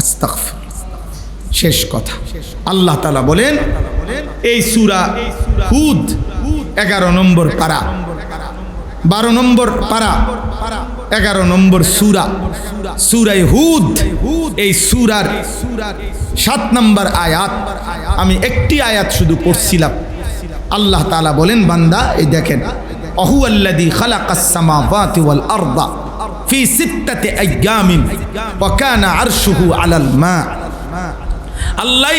আস্তাগফিরুল্লাহ। শেষ কথা, আল্লাহ তাআলা বলেন এই সূরা হুদ 11 নম্বর পারা, 12 নম্বর পারা, 11 নম্বর সূরা, সূরা হুদ। এই সূরার 7 নম্বর আয়াত, আমি একটি আয়াত শুধু পড়ছিলাম। আল্লাহ তাআলা বলেন বান্দা এই দেখেন, আহুয়াল্লাযী খালাকাস সামাওয়াতি ওয়াল আরদা ফি 6 আইয়ামিন ওয়া কানা আরশুহু আলাল মা। আল্লাহ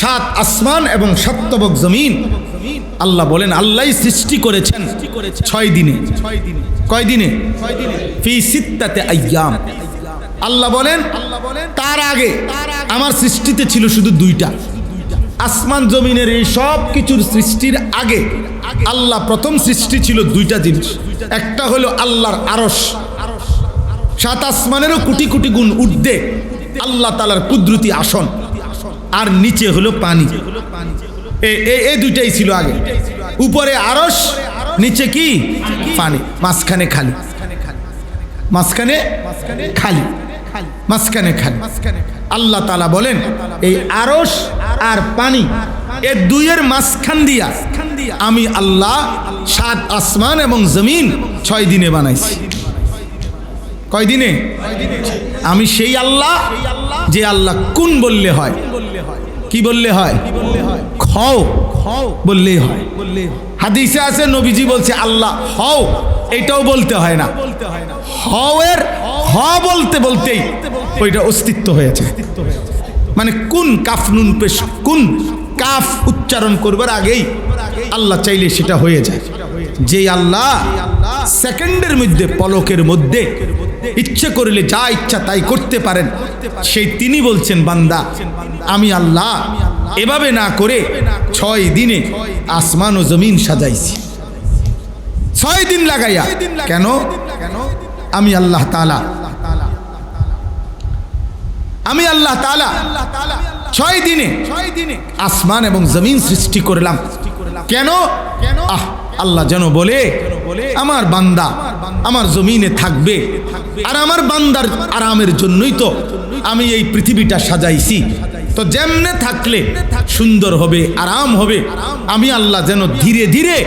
7 আসমান এবং 7 তবক জমিন, আল্লাহ বলেন আল্লাহ সৃষ্টি করেছেন 6 দিনে। কয় দিনে? ফি 6 আইয়াম। আল্লাহ বলেন তার আগে আমার সৃষ্টিতে ছিল শুধু 2টা। আসমান জমিনের এই সব কিছুর সৃষ্টির আগে আল্লাহ প্রথম সৃষ্টি ছিল 2টা জিনিস। একটা হলো আল্লাহর আরশ, 7 আসমানেরও কোটি কোটি গুণ ঊর্ধ্বে আল্লাহ তাআলার কুদরতি আসন, আর নিচে হলো পানি। এই 2টাই ছিল আগে। উপরে আরশ, নিচে কি? পানি, মাঝখানে খালি, মাঝখানে খালি। আল্লাহ তাআলা বলেন এই আরশ আর পানি এই 2-এর মাঝখান দিয়া আমি আল্লাহ 7 আসমান এবং জমিন 6 দিনে বানাইছি। কয় দিনে? আমি সেই আল্লাহ যে আল্লাহ কুন বললে হয়, কি বললে হয়? খাও বললেই হয়। হাদিসে আছে নবীজি বলছে আল্লাহ হও, এটাও বলতে হয় না, হওয়ের হ বলতে বলতেই ওইটা অস্তিত্ব হয়েছে। মানে কুন, কাফ নুন পেশ, কুন কাফ উচ্চারণ করবার আগেই আল্লাহ চাইলে সেটা হয়ে যায়। যে আল্লাহ সেকেন্ডের মধ্যে, পলকের মধ্যে ইচ্ছে করলে যা ইচ্ছা তাই করতে পারেন, সেই তিনি বলছেন বান্দা আমি আল্লাহ এভাবে না করে 6 দিনে আসমান ও জমিন সাজাইছি। 6 দিন লাগাইয়া। কেন? আমি আল্লাহ তাআলা 6 দিনে আসমান এবং জমিন সৃষ্টি করলাম। কেন? আল্লাহ যেন বলে আমার বান্দা আমার জমিনে থাকবে, আর আমার বান্দার আরামের জন্যই তো আমি এই পৃথিবীটা সাজাইছি। তো যেমনে থাকলে সুন্দর হবে, আরাম হবে, আমি আল্লাহ যেন ধীরে ধীরে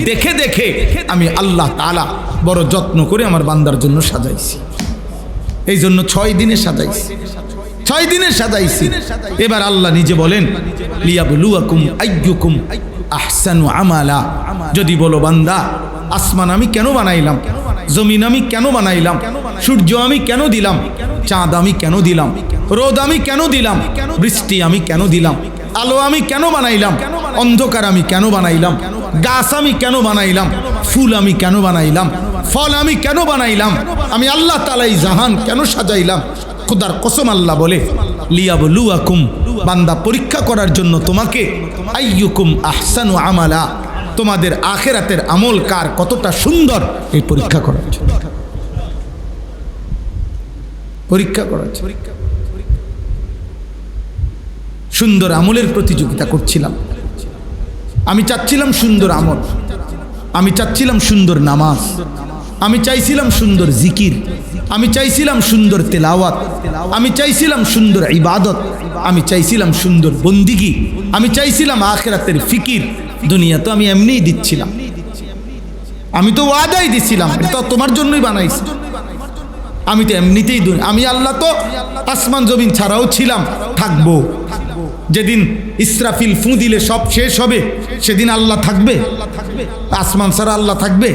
দেখে দেখে আমি আল্লাহ তাআলা বড় যত্ন করে আমার বান্দার জন্য সাজাইছি। এই জন্য 6 দিনে সাজাইছি, 6 দিনে সাজাইছি। এবার আল্লাহ নিজে বলেন লিয়াবলুয়াকুম আইয়ুকুম আহসানু আমালা। যদি বলো বান্দা আসমান আমি কেন বানাইলাম, জমিন আমি কেন বানাইলাম, সূর্য আমি কেন দিলাম, চাঁদ আমি কেন দিলাম, রোদ আমি কেন দিলাম, বৃষ্টি আমি কেন দিলাম, আলো আমি কেন বানাইলাম, অন্ধকার আমি কেন বানাইলাম, গাছ আমি কেন বানাইলাম, ফুল আমি কেন বানাইলাম, ফল আমি কেন বানাইলাম, আমি আল্লাহ তাআলা এই জাহান কেন সাজাইলাম? খোদার কসম আল্লাহ বলে লিয়াবলুয়াকুম, বান্দা পরীক্ষা করার জন্য তোমাকে, আইয়ুকুম আহসানু আমালা, তোমাদের আখিরাতের আমল কার কতটা সুন্দর এই পরীক্ষা করার জন্য, পরীক্ষা করার জন্য। সুন্দর আমলের প্রতিযোগিতা করছিলাম। আমি চাচ্ছিলাম সুন্দর আমল, আমি চাচ্ছিলাম সুন্দর নামাজ, আমি চাইছিলাম সুন্দর জিকির, আমি চাইছিলাম সুন্দর তেলাওয়াত, আমি চাইছিলাম সুন্দর ইবাদত, আমি চাইছিলাম সুন্দর বন্দিগি, আমি চাইছিলাম আখিরাতের ফিকির। দুনিয়া তো আমি এমনিই দিচ্ছিলাম, আমি তো ওয়াদাই দিছিলাম এটা তোমার জন্যই বানাইছি, আমি তো এমনিতেই। আমি আল্লাহ তো আসমান জমিন ছাড়াও ছিলাম, থাকবো। যেদিন ইসরাফিল ফু দিলে সব শেষ হবে সেদিন আল্লাহ থাকবে? আসমান ছাড়া আল্লাহ থাকবে?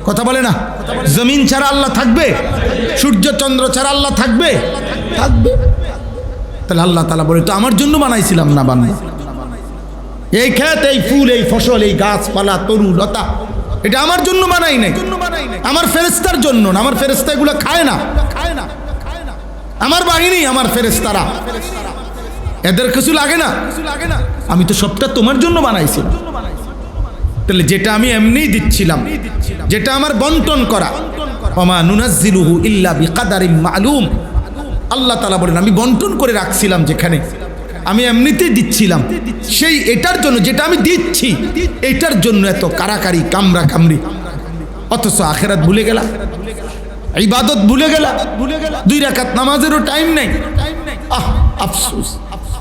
কথা বলে না। জমিন ছাড়া আল্লাহ থাকবে? সূর্য চন্দ্র ছাড়া আল্লাহ থাকবে? থাকবে। তাহলে আল্লাহ তাআলা বলে তো আমার জন্য বানাইছিলাম না বান্দা? এই ক্ষেত, এই ফুল, এই ফসল, এই গাছপালা, তরু লতা, এটা আমার জন্য বানাই নাই, আমার ফেরেশতার জন্য না। আমার ফেরেশতা এগুলো খায় না, আমার বাহিনী, আমার ফেরেশতারা, এদের কিছু লাগে না। আমি তো সবটা তোমার জন্য বানাইছিলাম। তাহলে যেটা আমি এমনিই দিচ্ছিলাম, যেটা আমার বন্টন করা, ওমা নুনাজ্জিলুহু ইল্লা বিকাদারিন মালুম, আল্লাহ তাআলা বলেন আমি বন্টন করে রাখছিলাম, যেখানে আমি এমনিতেই দিচ্ছিলাম, সেই এটার জন্য যেটা আমি দিচ্ছি এটার জন্য এত কারাকারি, কামরা কামড়ি। অথচ আখিরাত ভুলে গেলা, ইবাদত ভুলে গেলা, 2 রাকাত নামাজেরও টাইম নেই। আফসোস।